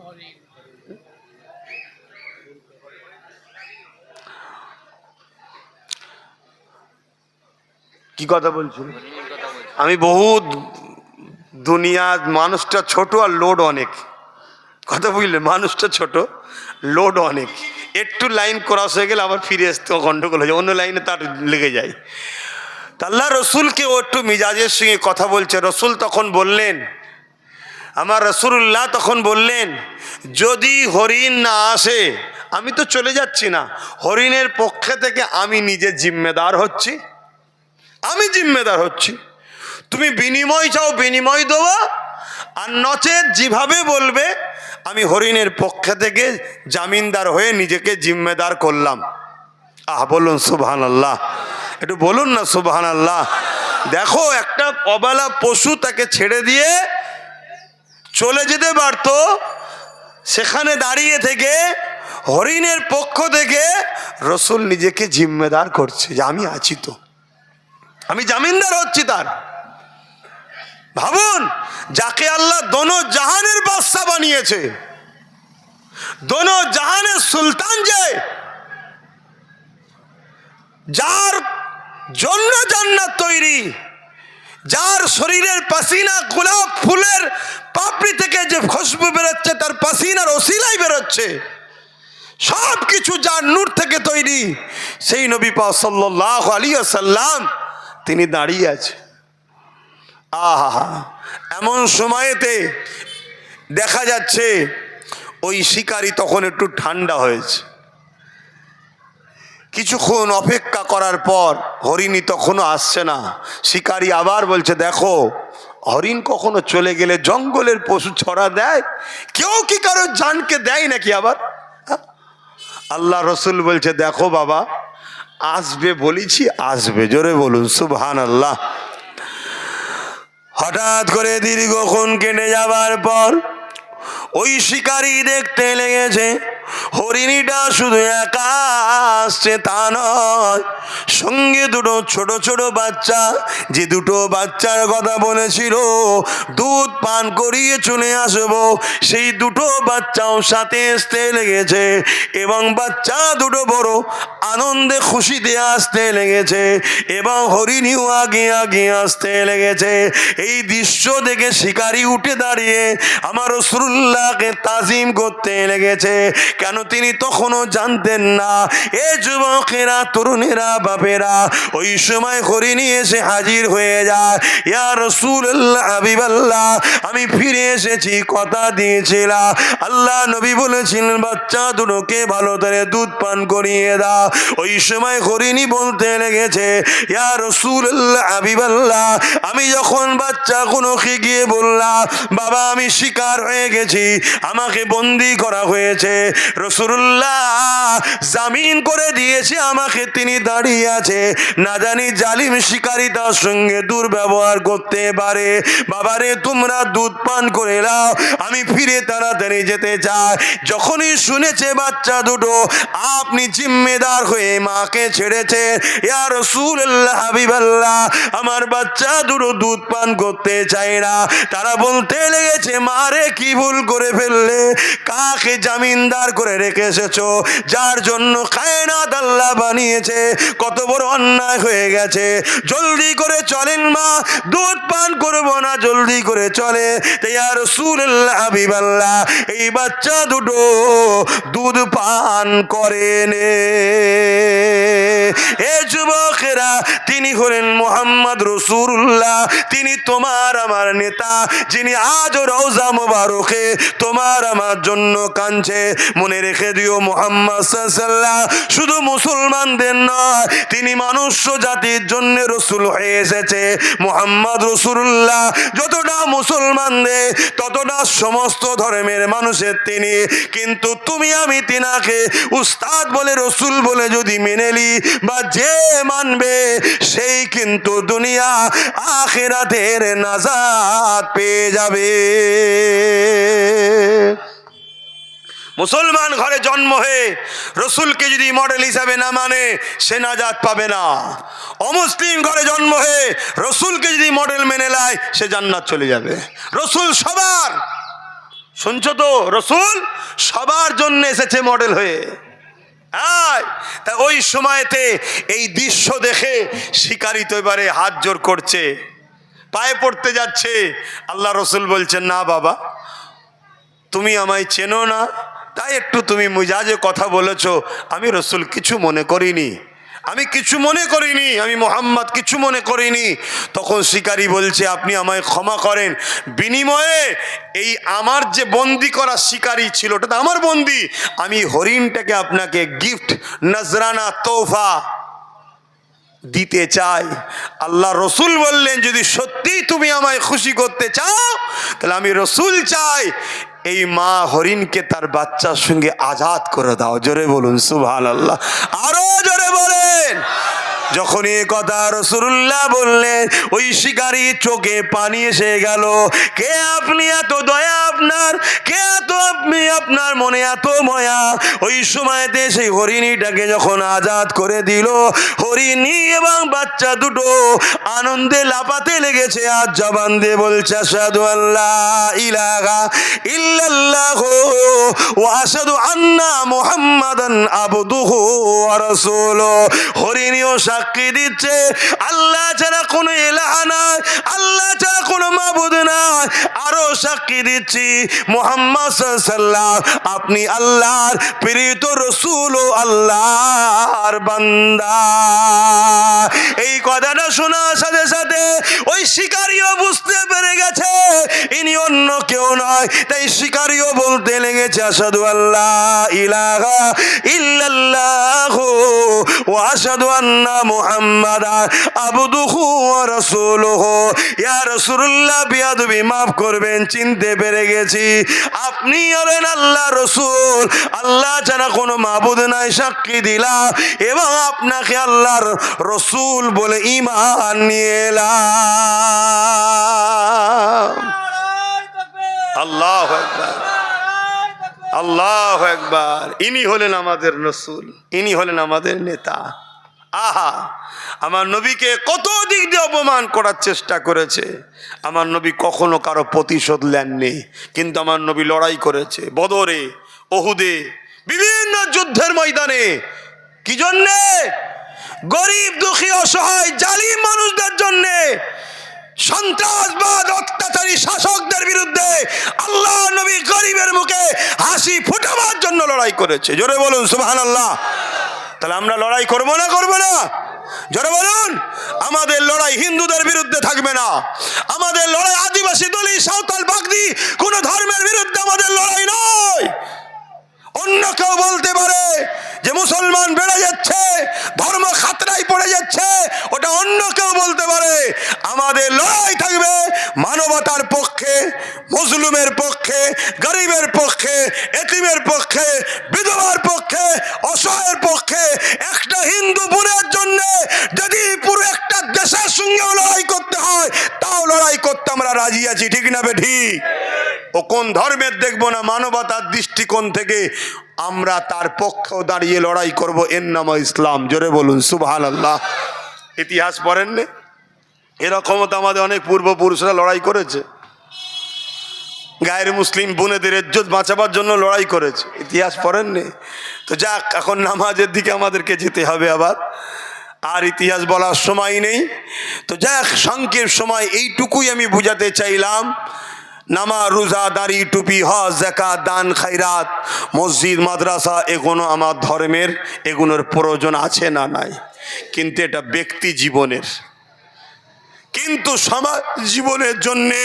কি কথা বলছিল? আমি বহুত দুনিয়া, মানুষটা ছোট আর লোড অনেক। কথা বুঝলে, মানুষটা ছোট, লোড অনেক। একটু লাইন ক্রস হয়ে গেলে আবার ফিরে আসতে গন্ডগোল হয়ে যায়, অন্য লাইনে তার লেগে যায়। তা আল্লাহ রসুলকে ও একটু মিজাজের সঙ্গে কথা বলছে। রসুল তখন বললেন, আমার রাসূলুল্লাহ তখন বললেন, যদি হরিণ না আসে আমি তো চলে যাচ্ছি না, হরিণের পক্ষে থেকে আমি নিজে জিম্মেদার হচ্ছি, আমি জিম্মেদার হচ্ছি। তুমি বিনিময় চাও বিনিময় দেবো, আর নচেত যেভাবে বলবে আমি হরিণের পক্ষে থেকে জামিনদার হয়ে নিজেকে জিম্মেদার করলাম। বলুন সুবহানাল্লাহ, একটু বলুন না সুবহানাল্লাহ। দেখো, একটা অবলা পশু তাকে ছেড়ে দিয়ে চলে যেতে পারত, সেখানে দাঁড়িয়ে থেকে হরিণের পক্ষ থেকে রসুল নিজেকে জিম্মেদার করছে যে আমি আছি, তো আমি জামিনদার হচ্ছি তার। ভাবুন, যাকে আল্লাহ দোনো জাহানের বাদশা বানিয়েছে, দোনো জাহানের সুলতান, যে যার জন্য জান্নাত তৈরি, যার শরীরের পাসিনা গোলাপ ফুলের পাপড়ি থেকে যে খুশবু বেরোচ্ছে তার পাসিনার ওসিলাই বেরোচ্ছে, সব কিছু যার নূর থেকে তৈরি, সেই নবী পাক সাল্লাল্লাহু আলাইহি ওয়াসাল্লাম তিনি দাঁড়িয়ে আছে। আহা, এমন সময়েতে দেখা যাচ্ছে ওই শিকারী তখন একটু ঠান্ডা হয়েছে। কিছুক্ষণ অপেক্ষা করার পর হরিণী তখনও আসছে না। শিকারী আবার বলছে, দেখো হরিণ কখনো চলে গেলে জঙ্গলের পশু ছড়া দেয়, কেউ কি কারো জানকে দেয় নাকি আবার? আল্লাহ রসুল বলছে, দেখো বাবা আসবে বলেছি, আসবে। জোরে বলুন সুবহানাল্লাহ। হঠাৎ করে দীর্ঘক্ষণ কেটে যাবার পর ওই শিকারী দেখতে লেগেছে হরিণীটা শুধু একা আসছে তা নয়, সঙ্গে দুটো ছোট ছোট বাচ্চা, যে দুটো বাচ্চার কথা বলেছিল দুধ পান করিয়ে চলে আসবো, সেই দুটো বাচ্চাও সাথে আসতে লেগেছে, এবং বাচ্চা দুটো বড় আনন্দে খুশিতে আসতে লেগেছে, এবং হরিণীও আগে আগে আসতে লেগেছে। এই দৃশ্য দেখে শিকারী উঠে দাঁড়িয়ে আমার রাসূলুল্লাহকে তাজিম করতে লেগেছে। কেন? তিনি তখনও জানতেন না, এ যুবকেরা, তরুণেরা, বাপেরা, ওই সময় হরিণী এসে হাজির হয়ে যায়। ইয়া রাসূলুল্লাহ, হাবিবাল্লাহ, আমি ফিরে এসেছি, কথা দিয়েছিলাম, আল্লাহ নবী বলেছিলেন বাচ্চা দুটোকে ভালো করে দুধ পান করিয়ে দাও। ওই সময় হরিণী বলতে লেগেছে, ইয়া রাসূলুল্লাহ, হাবিবাল্লাহ, আমি যখন বাচ্চাগুলোকে গিয়ে বললাম বাবা আমি শিকার হয়ে গেছি, আমাকে বন্দি করা হয়েছে, রাসূলুল্লাহ জামিন করে দিয়েছে আমাকে, তিনি দাঁড়িয়ে আছে, না জানি জালিম শিকারী তার সঙ্গে দুর্ব্যবহার করতে পারে। বাবারে তোমরা দুধ পান করে নাও, আমি ফিরে তাড়াতাড়ি যেতে চাই। যখনই শুনেছে বাচ্চা দুটো আপনি জিম্মেদার হয়ে মাকে ছেড়েছে, ইয়া রাসূলুল্লাহ হাবিবাল্লাহ, আমার বাচ্চা দুটো দুধ পান করতে চায় না। তারা বলতে লেগেছে, মারে কি ভুল করে ফেললে, কাকে জামিনদার করে রেখে এসেছো, যার জন্য কায়নাত আল্লাহ বানিয়েছে, কত বড় অন্যায় হয়ে গেছে। জলদি করে চলেন মা, দুধ পান করবো না, জলদি করে চলে। ইয়া রাসূলুল্লাহ হাবিবাল্লাহ, এই বাচ্চা দুটো দুধ পান করেন। এ যুবকেরা, তিনি হলেন মুহাম্মদ রাসূলুল্লাহ, তিনি তোমার আমার নেতা, যিনি আজ রওজা মুবারকে তোমার আমার জন্য কাঁদছে। মনে রেখে দিও, মুহাম্মদ সাল্লাল্লাহু আলাইহি ওয়াসাল্লাম শুধু মুসলমানদের নয়, তিনি মনুষ্য জাতির জন্য রসুল হয়ে এসেছে। মুহাম্মদ রাসূলুল্লাহ যতটা মুসলমানদের ততটা সমস্ত ধর্মের মানুষের তিনি। কিন্তু তুমি আমি তিনাকে উস্তাদ বলে, রসুল বলে যদি মেনে নি, বা যে মানবে সেই কিন্তু দুনিয়া আখিরাতের নাজাত পেয়ে যাবে। মুসলমান ঘরে জন্ম হয়ে রসুলকে যদি মডেল হিসাবে না মানে, সে নাজাত পাবে না। অমুসলিম ঘরে জন্ম হয়ে রসুলকে যদি মডেল মেনে নেয়, সে জান্নাত চলে যাবে। রসুল সবার, শুনছো তো, রসুল সবার জন্য এসেছে মডেল হয়ে। তা ওই সময়তে এই দৃশ্য দেখে শিকারী তো এবারে হাত জোর করছে, পায়ে পড়তে যাচ্ছে। আল্লাহ রসুল বলছেন, না বাবা, তুমি আমায় চেনো না, তাই একটু তুমি মিজাজে কথা বলেছো, আমি রসুল কিছু মনে করিনি, আমি কিছু মনে করিনি, আমি মুহাম্মদ কিছু মনে করিনি। তখন শিকারী বলছে, আপনি আমায় ক্ষমা করেন, বিনিময়ে এই আমার যে বন্দি করা শিকারী ছিল, ওটা তো আমার বন্দি, আমি হরিণটাকে আপনাকে গিফট, নজরানা, তোহফা দিতে চাই। আল্লাহ রসুল বললেন, যদি সত্যি তুমি আমায় খুশি করতে চাও, তাহলে আমি রসুল চাই এই মা হরিণকে তার বাচ্চার সঙ্গে আজাদ করে দাও। জোরে বলুন সুবহানাল্লাহ, আরো জোরে বলেন। যখন এই কথা রাসূলুল্লাহ বললেন, ওই শিকারী চোখে পানি এসে গেল। কে আপনি, এত দয়া আপনার, কে এত আপনি, আপনার মনে এত মায়া। ওই সময়তে সেই হরিণীটাকে যখন আজাদ করে দিল, হরিণী এবং বাচ্চা দুটো আনন্দে লাফাতে লেগেছে, আর জবান দিয়ে বলছে, আশহাদু আল্লা ইলাহা ইল্লাল্লাহু ওয়া আশহাদু আন্না মুহাম্মাদান আবদুহু ওয়া রাসূলুহু। হরিণীও সাক্ষী দিচ্ছে, আল্লাহ ছাড়া কোনো ইলাহ নাই, আল্লাহ ছাড়া কোনো মাবুদ নাই। আরো সাক্ষী দিচ্ছি, মুহাম্মদ সাল্লাল্লাহু আলাইহি ওয়াসাল্লাম আপনি আল্লাহর প্রেরিত রাসূল ও আল্লাহর বান্দা। এই কথাটা শোনার সাথে সাথে ওই শিকারীও বুঝতে পেরে গেছে ইনি অন্য কেউ নয়। তাই শিকারীও বলতে লেগেছে, আশহাদু আল্লা ইলাহা ইল্লাল্লাহু ওয়া আশহাদু আন্না মুহাম্মাদান আবদুহু ওয়া রাসূলুহু। ইয়া রাসূলুল্লাহ, বিয়াদবি মাফ করবেন, চিনতে পেরে গেছি আপনি হলেন আল্লাহ রসুল, আল্লাহ ছাড়া কোনো মাবুদ নাই সাক্ষী দিলাম, এবং আপনাকে আল্লাহর রসুল বলে ঈমান নিয়ে এলাম। আল্লাহু আকবার, আল্লাহু আকবার। ইনি হলেন আমাদের রসুল, ইনি হলেন আমাদের নেতা। আহা, আমার নবীকে কত দিক দিয়ে অপমান করার চেষ্টা করেছে, আমার নবী কখনো কারো প্রতিশোধ নেননি, কিন্তু আমার নবী লড়াই করেছে বদরে, ওহুদে, বিভিন্ন যুদ্ধের ময়দানে। কি জন্যে? গরিব দুঃখী অসহায় জালিম মানুষদের জন্যে, সন্ত্রাসবাদ অত্যাচারী শাসকদের বিরুদ্ধে আল্লাহ নবী গরিবের মুখে হাসি ফুটাবার জন্য লড়াই করেছে। জোরে বলুন সুবহানাল্লাহ। তাহলে আমরা লড়াই করবো না, করবো না? জোরে বলুন। আমাদের লড়াই হিন্দুদের বিরুদ্ধে থাকবে না, আমাদের লড়াই আদিবাসী, দলিত, সাঁওতাল, বাগদি কোন ধর্মের বিরুদ্ধে আমাদের লড়াই নয়। অন্য কেউ বলতে পারে যে মুসলমান বেড়ে যাচ্ছে, ধর্ম খাতরায় পড়ে যাচ্ছে, ওটা অন্য কেউ বলতে পারে। আমাদের লড়াই থাকবে মানবতার পক্ষে, মজলুমের পক্ষে, গরিবের পক্ষে, এতিমের পক্ষে, বিধবার পক্ষে, অসহায়ের পক্ষে, একটা হিন্দু বোনের জন্য যদি পুরো একটা দেশের সঙ্গেও লড়াই করতে হয় তাও লড়াই করতে আমরা রাজি আছি, ঠিক না বেঠিক? ও কোন ধর্মের দেখবো না, মানবতার দৃষ্টিকোণ থেকে আমরা তার পক্ষেও দাঁড়িয়ে লড়াই করব, এর নাম ইসলাম। জোরে বলুন সুবহানাল্লাহ। ইতিহাস পড়েন না? এরকমও তো আমাদের অনেক পূর্বপুরুষরা লড়াই করেছে, গায়ের মুসলিম বোনেদের ইজ্জত বাঁচাবার জন্য লড়াই করেছে, ইতিহাস পড়েননি? তো যাক, এখন নামাজের দিকে আমাদেরকে যেতে হবে আবার, আর ইতিহাস বলার সময় নেই। তো যাক, সংক্ষেপ সময় এইটুকুই আমি বুঝাতে চাইলাম। নামাজ, রোজা, দাড়ি, টুপি, হজ, যাকাত, দান, খায়রাত, মসজিদ, মাদ্রাসা, এগুলো আমার ধর্মের, এগুলোর প্রয়োজন আছে না নাই, কিন্তু এটা ব্যক্তি জীবনের। কিন্তু সমাজ জীবনের জন্যে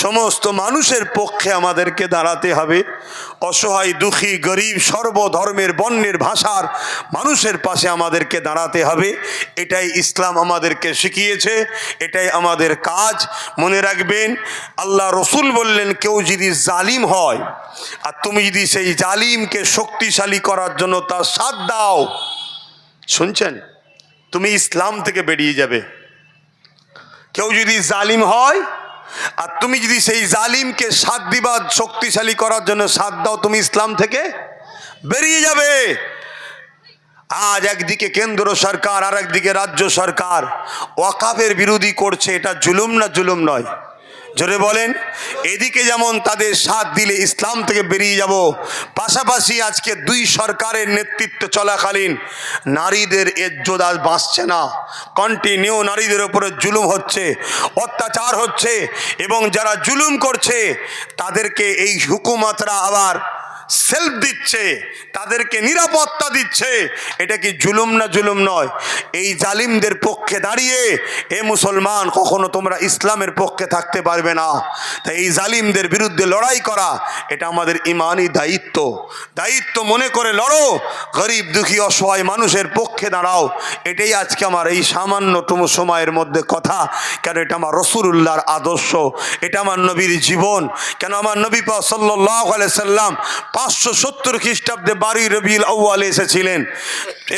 সমস্ত মানুষের পক্ষে আমাদেরকে দাঁড়াতে হবে। অসহায়, দুঃখী, গরিব, সর্বধর্মের, বর্ণের, ভাষার মানুষের পাশে আমাদেরকে দাঁড়াতে হবে। এটাই ইসলাম আমাদেরকে শিখিয়েছে, এটাই আমাদের কাজ। মনে রাখবেন, আল্লাহ রসুল বললেন, কেউ যদি জালিম হয় আর তুমি যদি সেই জালিমকে শক্তিশালী করার জন্য তার সাথ দাও, শুনছেন, তুমি ইসলাম থেকে বেরিয়ে যাবে। কেউ যদি জালিম হয় আর তুমি যদি সেই জালিমকে সাথ দিবা, শক্তিশালী করার জন্য সাথ দাও, তুমি ইসলাম থেকে বেরিয়ে যাবে। আজ একদিকে কেন্দ্র সরকার আর একদিকে রাজ্য সরকার ওয়াকাফের বিরোধী করছে, এটা জুলুম না জুলুম নয়? জোরে বলেন। এদিকে যেমন তাদের সাথ দিলে ইসলাম থেকে বেরিয়ে যাব, পাশাপাশি আজকে দুই সরকারের নেতৃত্ব চলাকালীন নারীদের ইজ্জত আজ বাঁচছে না, কন্টিনিউ নারীদের উপরে জুলুম হচ্ছে, অত্যাচার হচ্ছে, এবং যারা জুলুম করছে তাদেরকে এই হুকুমতরা আবার সেলফ দিচ্ছে, তাদেরকে নিরাপত্তা দিচ্ছে। এটা কি জুলুম না জুলুম নয়? এই জালিমদের পক্ষে দাঁড়িয়ে এ মুসলমান, কখনো তোমরা ইসলামের পক্ষে থাকতে পারবে না। তাই এই জালিমদের বিরুদ্ধে লড়াই করা এটা আমাদের ইমানি দায়িত্ব। দায়িত্ব মনে করে লড়ো, গরিব, দুঃখী, অসহায় মানুষের পক্ষে দাঁড়াও। এটাই আজকে আমার এই সামান্যতম সময়ের মধ্যে কথা। কেন এটা আমার রাসূলুল্লাহর আদর্শ, এটা আমার নবীর জীবন। কেন আমার নবী পাক সাল্লাল্লাহু আলাইহি সাল্লাম 570 খ্রিস্টাব্দে 12 রবিউল আউয়ালে এসেছিলেন,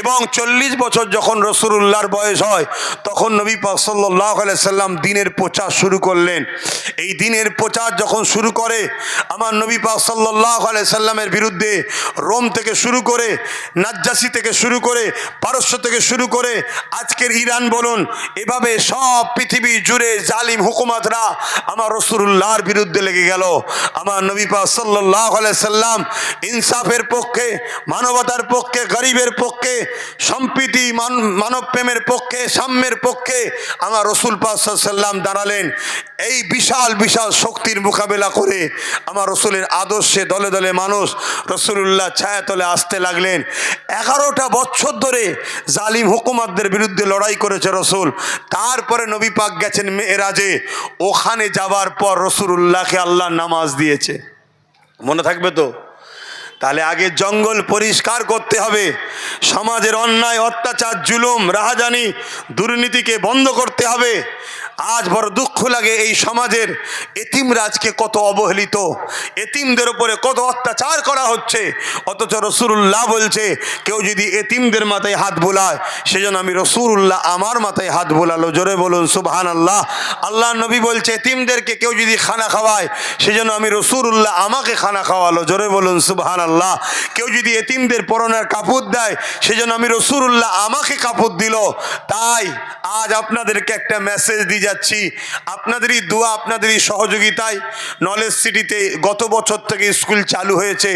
এবং 40 বছর যখন রাসূলুল্লাহর বয়স হয় তখন নবী পাক সাল্লাল্লাহু আলাইহি সাল্লাম দ্বীনের প্রচার শুরু করলেন। এই দ্বীনের প্রচার যখন শুরু করে, আমার নবী পাক সাল্লাল্লাহু আলাইহি সাল্লামের বিরুদ্ধে রোম থেকে শুরু করে, নাজ্জাসী থেকে শুরু করে, পারস্য থেকে শুরু করে আজকের ইরান বলুন, এভাবে সব পৃথিবী জুড়ে জালিম হুকুমতরা আমার রাসূলুল্লাহর বিরুদ্ধে লেগে গেল। আমার নবী পাক সাল্লাল্লাহু আলাইহি সাল্লাম ইনসাফের পক্ষে, মানবতার পক্ষে, গরিবের পক্ষে, সম্প্রীতি, মানব প্রেমের পক্ষে, সাম্যের পক্ষে আমার রাসূল পাক সাল্লাল্লাহু আলাইহি সাল্লাম দাঁড়ালেন। এই বিশাল বিশাল শক্তির মোকাবেলা করে আমার রাসূলের আদর্শে দলে দলে মানুষ রাসূলুল্লাহ ছায়াতলে আসতে লাগলেন। 11টা বছর ধরে জালিম হুকুমতদের বিরুদ্ধে লড়াই করেছে রাসূল। তারপরে নবী পাক গেছেন মেরাজে, ওখানে যাবার পর রাসূলুল্লাহকে আল্লাহ নামাজ দিয়েছে, মনে থাকবে তো? তাহলে আগে জঙ্গল পরিষ্কার করতে হবে, সমাজের অন্যায়, অত্যাচার, জুলুম, রাহাজানি, দুর্নীতিকে বন্ধ করতে হবে। আজ বড় দুঃখ লাগে, এই সমাজের এতিমরা আজকে কত অবহেলিত, এতিমদের উপরে কত অত্যাচার করা হচ্ছে, অথচ রাসূলুল্লাহ বলছে কেউ যদি এতিমদের মাথায় হাত বোলায় সেজন্য আমি রাসূলুল্লাহ আমার মাথায় হাত বোলালো। জোরে বলুন সুবহানাল্লাহ। আল্লাহ নবী বলছে এতিমদেরকে কেউ যদি খানা খাওয়ায় সেজন্য আমি রাসূলুল্লাহ আমাকে খানা খাওয়ালো। জোরে বলুন সুবহানাল্লাহ। কেউ যদি এতিমদের পরনের কাপড় দেয় সেজন্য আমি রাসূলুল্লাহ আমাকে কাপড় দিল। তাই আজ আপনাদেরকে একটা মেসেজ দিয়ে যাচ্ছি, আপনাদেরই দোয়া, আপনাদেরই সহযোগিতায় নলেজ সিটিতে গত বছর থেকে স্কুল চালু হয়েছে।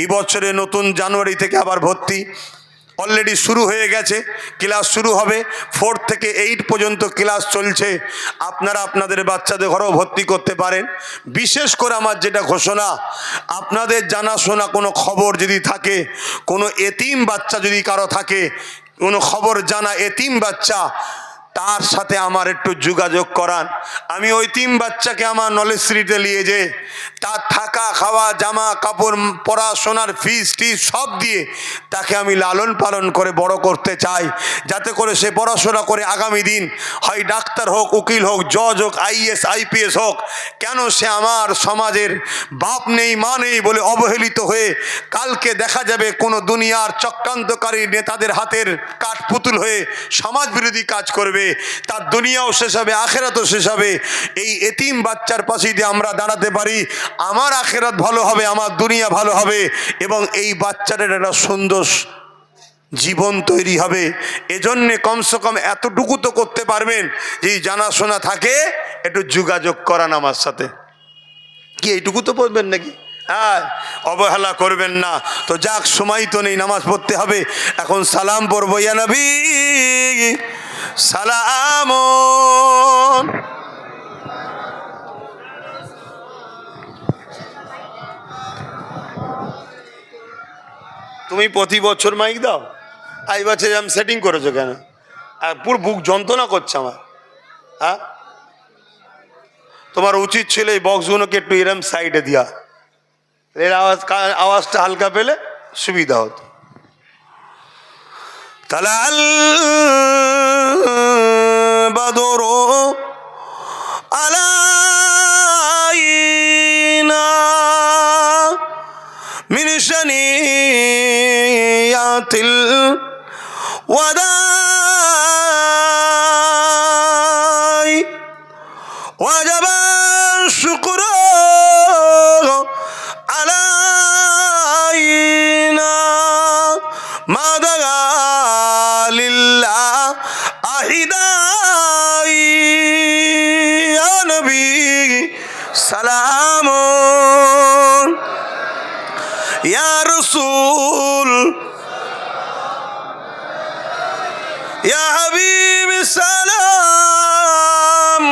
এই বছরে নতুন জানুয়ারি থেকে আবার ভর্তি অলরেডি শুরু হয়ে গেছে, ক্লাস শুরু হবে। 4 থেকে 8 পর্যন্ত ক্লাস চলছে। আপনারা আপনাদের বাচ্চাদের ঘরেও ভর্তি করতে পারেন। বিশেষ করে আমার যেটা ঘোষণা, আপনাদের জানাশোনা কোনো খবর যদি থাকে, কোনো এতিম বাচ্চা যদি কারো থাকে, কোনো খবর জানা এতিম বাচ্চা, তার সাথে আমার একটু যোগাযোগ করান। আমি ওই তিন বাচ্চাকে আমার নলেজ সিটিতে নিয়ে যে তার থাকা খাওয়া জামা কাপড় পড়াশোনার ফিস টিস সব দিয়ে তাকে আমি লালন পালন করে বড় করতে চাই, যাতে করে সে পড়াশোনা করে আগামী দিন হয় ডাক্তার হোক, উকিল হোক, জজ হোক, আইএস আইপিএস হোক। কেন সে আমার সমাজের বাপ নেই মা নেই বলে অবহেলিত হয়ে কালকে দেখা যাবে কোনো দুনিয়ার চক্রান্তকারী নেতাদের হাতের কাঠপুতুল হয়ে সমাজ বিরোধী কাজ করবে, তার দুনিয়াও শেষ হবে, আখেরাতও শেষ হবে। এই এতিম বাচ্চার পাশে যদি আমরা দাঁড়াতে পারি, আমার আখেরাত ভালো হবে, আমার দুনিয়া ভালো হবে, এবং এই বাচ্চাদের একটা সুন্দর জীবন তৈরি হবে। এজন্যে কমসে কম এতটুকু তো করতে পারবেন যে জানাশোনা থাকে একটু যোগাযোগ করান আমার সাথে, কি এইটুকু তো পড়বেন নাকি? হ্যাঁ, অবহেলা করবেন না। তো যাক, সময় তো নেই, নামাজ পড়তে হবে। এখন সালাম পড়বো, ইয়া নবী সালাম। তুমি প্রতি বছর মাইক দাও, এই বছর আমি সেটিং করেছো কেন? আর পুরো বুক যন্ত্রণা করছে আমার। হ্যাঁ, তোমার উচিত ছিল এই বক্সগুলোকে একটু এরম সাইডে দেওয়া, এর আওয়াজটা হালকা পেলে সুবিধা হতো। তালাল বাদরু আলাইনা মিন শানিয়াতিল ওয়াদাই ওয়াজাবা শুকরু আলাইনা মা দাগা লিল্লাহ আহিদাই ইয়া নবী সালামুন ইয়া রাসূল ইয়া হাবিব সালাম।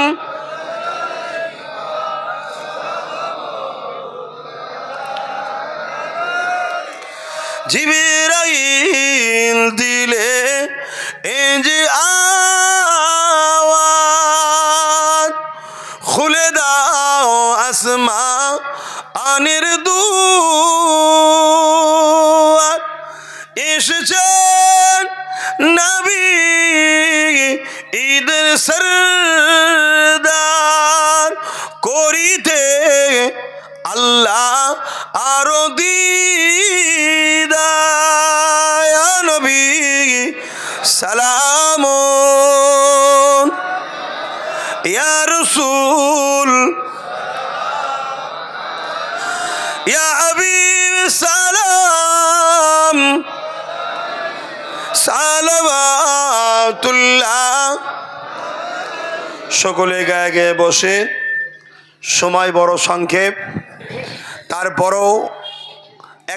জিবরাইল দিলে এই যে আওয়াজ, খুলে দাও আসমা আনির দুয়ার, এসেছেন নবী ঈদের সরদার, করিতে আল্লাহ আরো দিদার, ইয়া নবী সালামুন ইয়া রাসূল ইয়া হাবিব সালাম সালাওয়াতুল্লাহ। সকলে গায়ে গায়ে বসে, সময় বড় সংক্ষেপ, তারপরও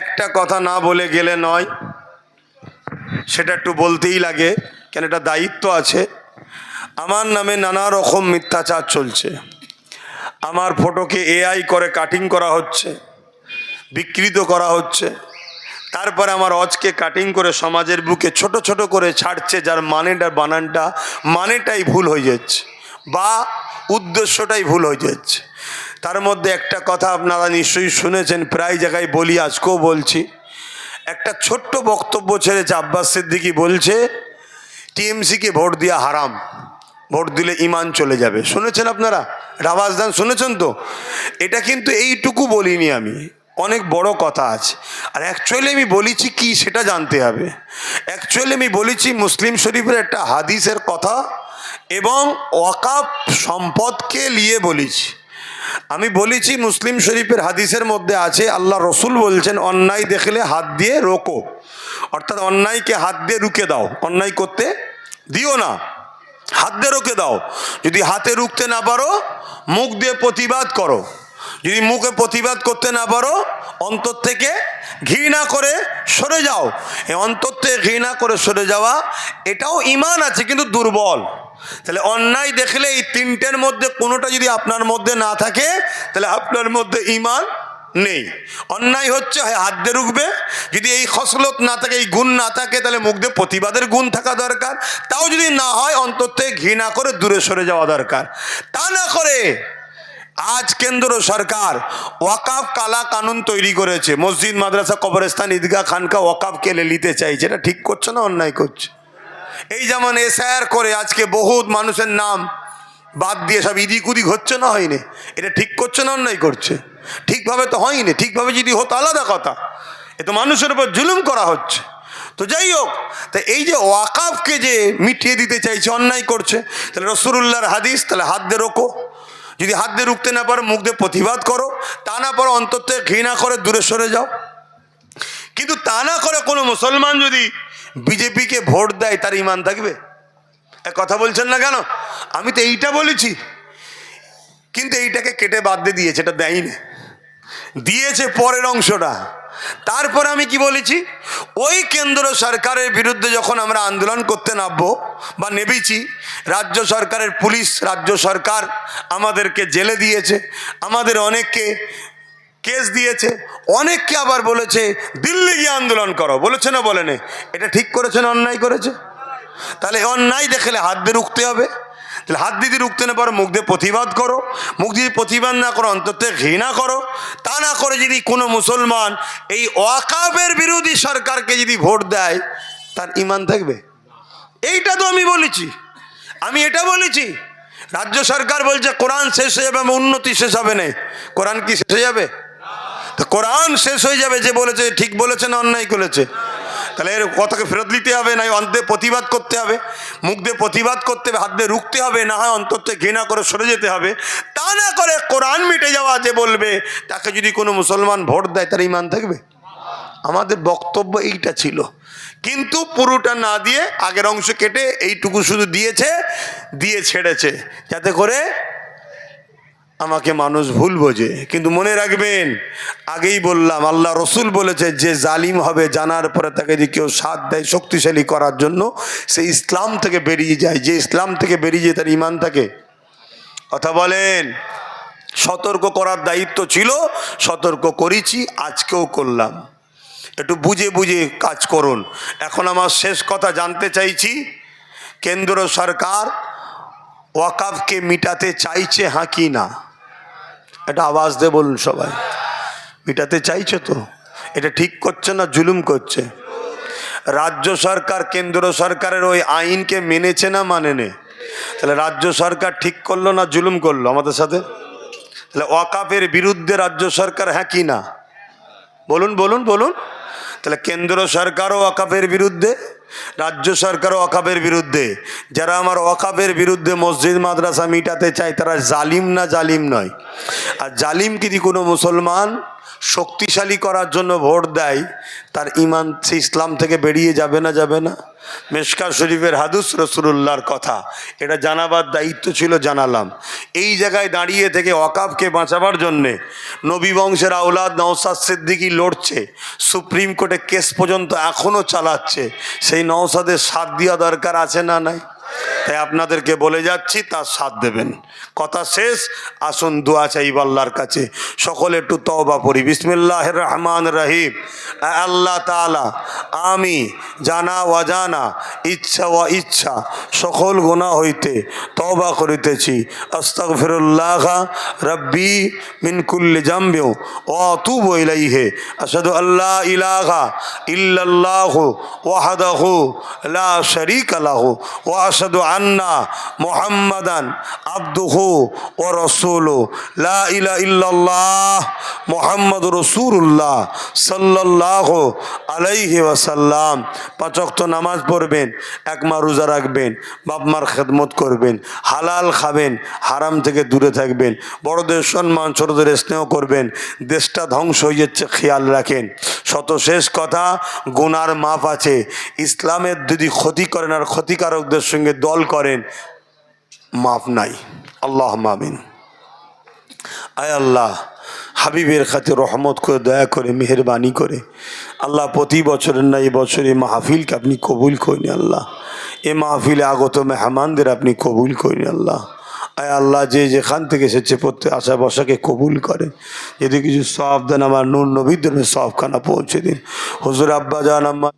একটা কথা না বলে গেলে নয়, সেটা একটু বলতেই লাগে, কেন এটা দায়িত্ব আছে। আমার নামে নানা রকম মিথ্যাচার চলছে, আমার ফটোকে এআই করে কাটিং করা হচ্ছে, বিকৃত করা হচ্ছে, তারপরে আমার অজকে কাটিং করে সমাজের বুকে ছোট ছোট করে ছাড়ছে, যার মানেটাই ভুল হয়ে যাচ্ছে বা উদ্দেশ্যটাই ভুল হয়ে যাচ্ছে। তার মধ্যে একটা কথা আপনারা নিশ্চয়ই শুনেছেন, প্রায় জায়গায় বলি, আজকেও বলছি। একটা ছোট্ট বক্তব্য ছেড়েছে আব্বাস সিদ্দিকী, বলছে টিএমসিকে ভোট দেওয়া হারাম, ভোট দিলে ইমান চলে যাবে। শুনেছেন আপনারা? রাবাজদান শুনেছেন তো? এটা কিন্তু এইটুকু বলিনি আমি, অনেক বড় কথা আছে। আর অ্যাকচুয়ালি আমি বলেছি কি সেটা জানতে হবে। অ্যাকচুয়ালি আমি বলেছি মুসলিম শরীফের একটা হাদিসের কথা এবং ওয়াকাফ সম্পদকে নিয়ে বলেছি। আমি বলেছি মুসলিম শরীফের হাদিসের মধ্যে আছে, আল্লাহ রসুল বলছেন অন্যায় দেখলে হাত দিয়ে রোকো, অর্থাৎ অন্যায়কে হাত দিয়ে রুখে দাও, অন্যায় করতে দিও না, হাত দিয়ে রুখে দাও। যদি হাতে রুখতে না পারো মুখ দিয়ে প্রতিবাদ করো, যদি মুখে প্রতিবাদ করতে না পারো অন্তর থেকে ঘৃণা করে সরে যাও। এই অন্তর থেকে ঘৃণা করে সরে যাওয়া এটাও ঈমান আছে, কিন্তু দুর্বল। তাহলে অন্যায় দেখলে এই তিনটের মধ্যে কোনোটা যদি আপনার মধ্যে না থাকে তাহলে আপনার মধ্যে ঈমান নেই। অন্যায় হচ্ছে হয় হাত দিয়ে রুখবে, যদি এই খসলত না থাকে, এই গুণ না থাকে, তাহলে মুখ দিয়ে প্রতিবাদের গুণ থাকা দরকার। তাও যদি না হয় অন্তর থেকে ঘৃণা করে দূরে সরে যাওয়া দরকার। তা না করে আজ কেন্দ্র সরকার ওয়াকাফ কালা কানুন তৈরি করেছে, মসজিদ মাদ্রাসা কবরস্থান ঈদগাহ খানকা ওয়াকাফ কেলে নিতে চাইছে। এটা ঠিক করছে না অন্যায় করছে? এই যেমন এসআইআর করে আজকে বহুত মানুষের নাম বাদ দিয়ে সব ইদিক উদিক হচ্ছে না, হয়নি? এটা ঠিক করছে না অন্যায় করছে? ঠিকভাবে তো হয়নি। ঠিকভাবে যদি হতো আলাদা কথা, এ তো মানুষের উপর জুলুম করা হচ্ছে। তো যাই হোক, তা এই যে ওয়াকাফকে যে মিটিয়ে দিতে চাইছে, অন্যায় করছে। তাহলে রাসূলুল্লাহর হাদিস, তাহলে হাত দিয়ে রোকো। যদি হাত দিয়ে রুখতে না পারো মুখ দিয়ে প্রতিবাদ করো, তা না পারো অন্তর থেকে ঘৃণা করে দূরে সরে যাও। কিন্তু তা না করে কোনো মুসলমান যদি বিজেপিকে ভোট দেয়, তার ইমান থাকবে? কথা বলছেন না কেন? আমি তো এইটা বলেছি, কিন্তু এইটাকে কেটে বাদ দিয়ে দিয়েছে, এটা দেয়নি, দিয়েছে পরের অংশটা। তারপরে আমি কি বলেছি, ওই কেন্দ্র সরকারের বিরুদ্ধে যখন আমরা আন্দোলন করতে নামবো বা নেবেছি, রাজ্য সরকারের পুলিশ, রাজ্য সরকার আমাদেরকে জেলে দিয়েছে, আমাদের অনেককে কেস দিয়েছে, অনেককে আবার বলেছে দিল্লি গিয়ে আন্দোলন করো, বলেছে না বলেনি? এটা ঠিক করেছে না অন্যায় করেছে? তাহলে অন্যায় দেখলে হাত দিয়ে রুখতে হবে। তাহলে হাত দিয়ে রুখতে না পারো মুখ দিয়ে প্রতিবাদ করো, মুখ দিয়ে প্রতিবাদ না করো অন্তর থেকে ঘৃণা করো। তা না করে যদি কোনো মুসলমান এই ওয়াকাফের বিরোধী সরকারকে যদি ভোট দেয়, তার ইমান থাকবে? এইটা তো আমি বলেছি। আমি এটা বলেছি, রাজ্য সরকার বলছে কোরআন শেষ হয়ে যাবে, উন্নতি শেষ হবে না। কোরআন কি শেষ হয়ে যাবে? তো কোরআন শেষ হয়ে যাবে, যে বলেছে ঠিক বলেছে না অন্যায় করেছে? তাহলে এর কথাকে ফেরত দিতে হবে, না অন্তে প্রতিবাদ করতে হবে, মুখ দিয়ে প্রতিবাদ করতে হবে, হাত দিয়ে রুখতে হবে, না হয় অন্তর থেকে ঘৃণা করে সরে যেতে হবে। তা না করে কোরআন মিটে যাওয়া যে বলবে, তাকে যদি কোনো মুসলমান ভোট দেয়, তার ইমান থাকবে? আমাদের বক্তব্য এইটা ছিল, কিন্তু পুরোটা না দিয়ে আগের অংশ কেটে এইটুকু শুধু দিয়েছে, দিয়ে ছেড়েছে, যাতে করে আমাকে মানুষ ভুল বোঝে। কিন্তু মনে রাখবেন, আগেই বললাম, আল্লাহ রসুল বলেছে যে জালিম হবে জানার পরে তাকে যদি কেউ সাথ দেয় শক্তিশালী করার জন্য, সে ইসলাম থেকে বেরিয়ে যায়। যে ইসলাম থেকে বেরিয়ে যায় তার ইমান থাকে। কথা বলেন। সতর্ক করার দায়িত্ব ছিল, সতর্ক করেছি, আজকেও করলাম। একটু বুঝে বুঝে কাজ করুন। এখন আমার শেষ কথা জানতে চাইছি, কেন্দ্র সরকার ওয়াকাফকে মিটাতে চাইছে হ্যাঁ কি না? এটা আওয়াজ দিয়ে বলুন সবাই। মিটাতে চাইছে তো? এটা ঠিক করছে না জুলুম করছে? রাজ্য সরকার কেন্দ্র সরকারের ওই আইনকে মেনেছে না মানেনি? তাহলে রাজ্য সরকার ঠিক করলো না জুলুম করলো আমাদের সাথে? তাহলে ওয়াকাফের বিরুদ্ধে রাজ্য সরকার হ্যাঁ কি না? বলুন বলুন বলুন। তাহলে কেন্দ্র সরকারও ওয়াকাফের বিরুদ্ধে, রাজ্য সরকারও ওয়াকাফের বিরুদ্ধে। যারা আমার ওয়াকাফের বিরুদ্ধে মসজিদ মাদ্রাসা মিটাতে চায়, তারা জালিম না জালিম নয়? আর জালিম যদি কোনো মুসলমান শক্তিশালী করার জন্য ভোট দেয়, তার ইমান সে ইসলাম থেকে বেরিয়ে যাবে না যাবে না? মিশকাত শরীফের হাদিস, রাসূলুল্লাহর কথা, এটা জানাবার দায়িত্ব ছিল, জানালাম। এই জায়গায় দাঁড়িয়ে থেকে ওয়াকাফকে বাঁচাবার জন্যে নবী বংশের আওলাদ নওশাদ সিদ্দিকী লড়ছে, সুপ্রিম কোর্টে কেস পর্যন্ত এখনও চালাচ্ছে। সেই নওশাদের সাথ দেওয়া দরকার আছে না নাই? তাই আপনাদেরকে বলে যাচ্ছি, তার সাথ দেবেন। কথা শেষ, আসুন দোয়া চাইব আল্লাহর কাছে। সকলে একটু তওবা পড়ি। বিসমিল্লাহির রহমানির রহিম। আল্লাহ তাআলা, আমি জানা অজানা, ইচ্ছা ও ইচ্ছা সকল গুনাহ হইতে তওবা করিতেছি। আস্তাগফিরুল্লাহ রাব্বি মিন কুল্লি জামবি ওয়া আতুবু ইলাইহি। আশহাদু আল্লা ইলাহা ইল্লাল্লাহু ওয়াহদাহু লা শারীকা লাহু ওয়া আশহাদু আন্না মুহাম্মাদান আবদুহু ওয়া রাসূলুহু। লা ইলাহা ইল্লাল্লাহ মুহাম্মাদুর রাসূলুল্লাহ সাল্লাল্লাহু আলাইহি ওয়াসাল্লাম। 5 ওয়াক্ত নামাজ পড়বেন, 1 মাস রোজা রাখবেন, বাপ মার খেদমত করবেন, হালাল খাবেন, হারাম থেকে দূরে থাকবেন, বড়দের সম্মান ছোটদের স্নেহ করবেন। দেশটা ধ্বংস হয়ে যাচ্ছে, খেয়াল রাখেন। শত শেষ কথা, গুনার মাপ আছে। ইসলামের যদি ক্ষতি করেন আর ক্ষতিকারকদের সঙ্গে দল করেন, মাপ নাই। আল্লাহ আমিন। আয় আল্লাহ, হাবিবের খাতির রহমত করে, দয়া করে, মেহরবানি করে আল্লাহ প্রতি বছরের না এবছর এই মাহফিলকে আপনি কবুল করেন। আল্লাহ এ মাহফিলে আগত মেহমানদের আপনি কবুল করেন। আল্লাহ আয় আল্লাহ, যে যেখান থেকে এসেছে প্রত্যেক আশা বসাকে কবুল করেন। যদি কিছু সওয়াব দেন, আমার নূর নবীর সওয়াবখানা পৌঁছে দিন। হুজুর আব্বা জান আম্মা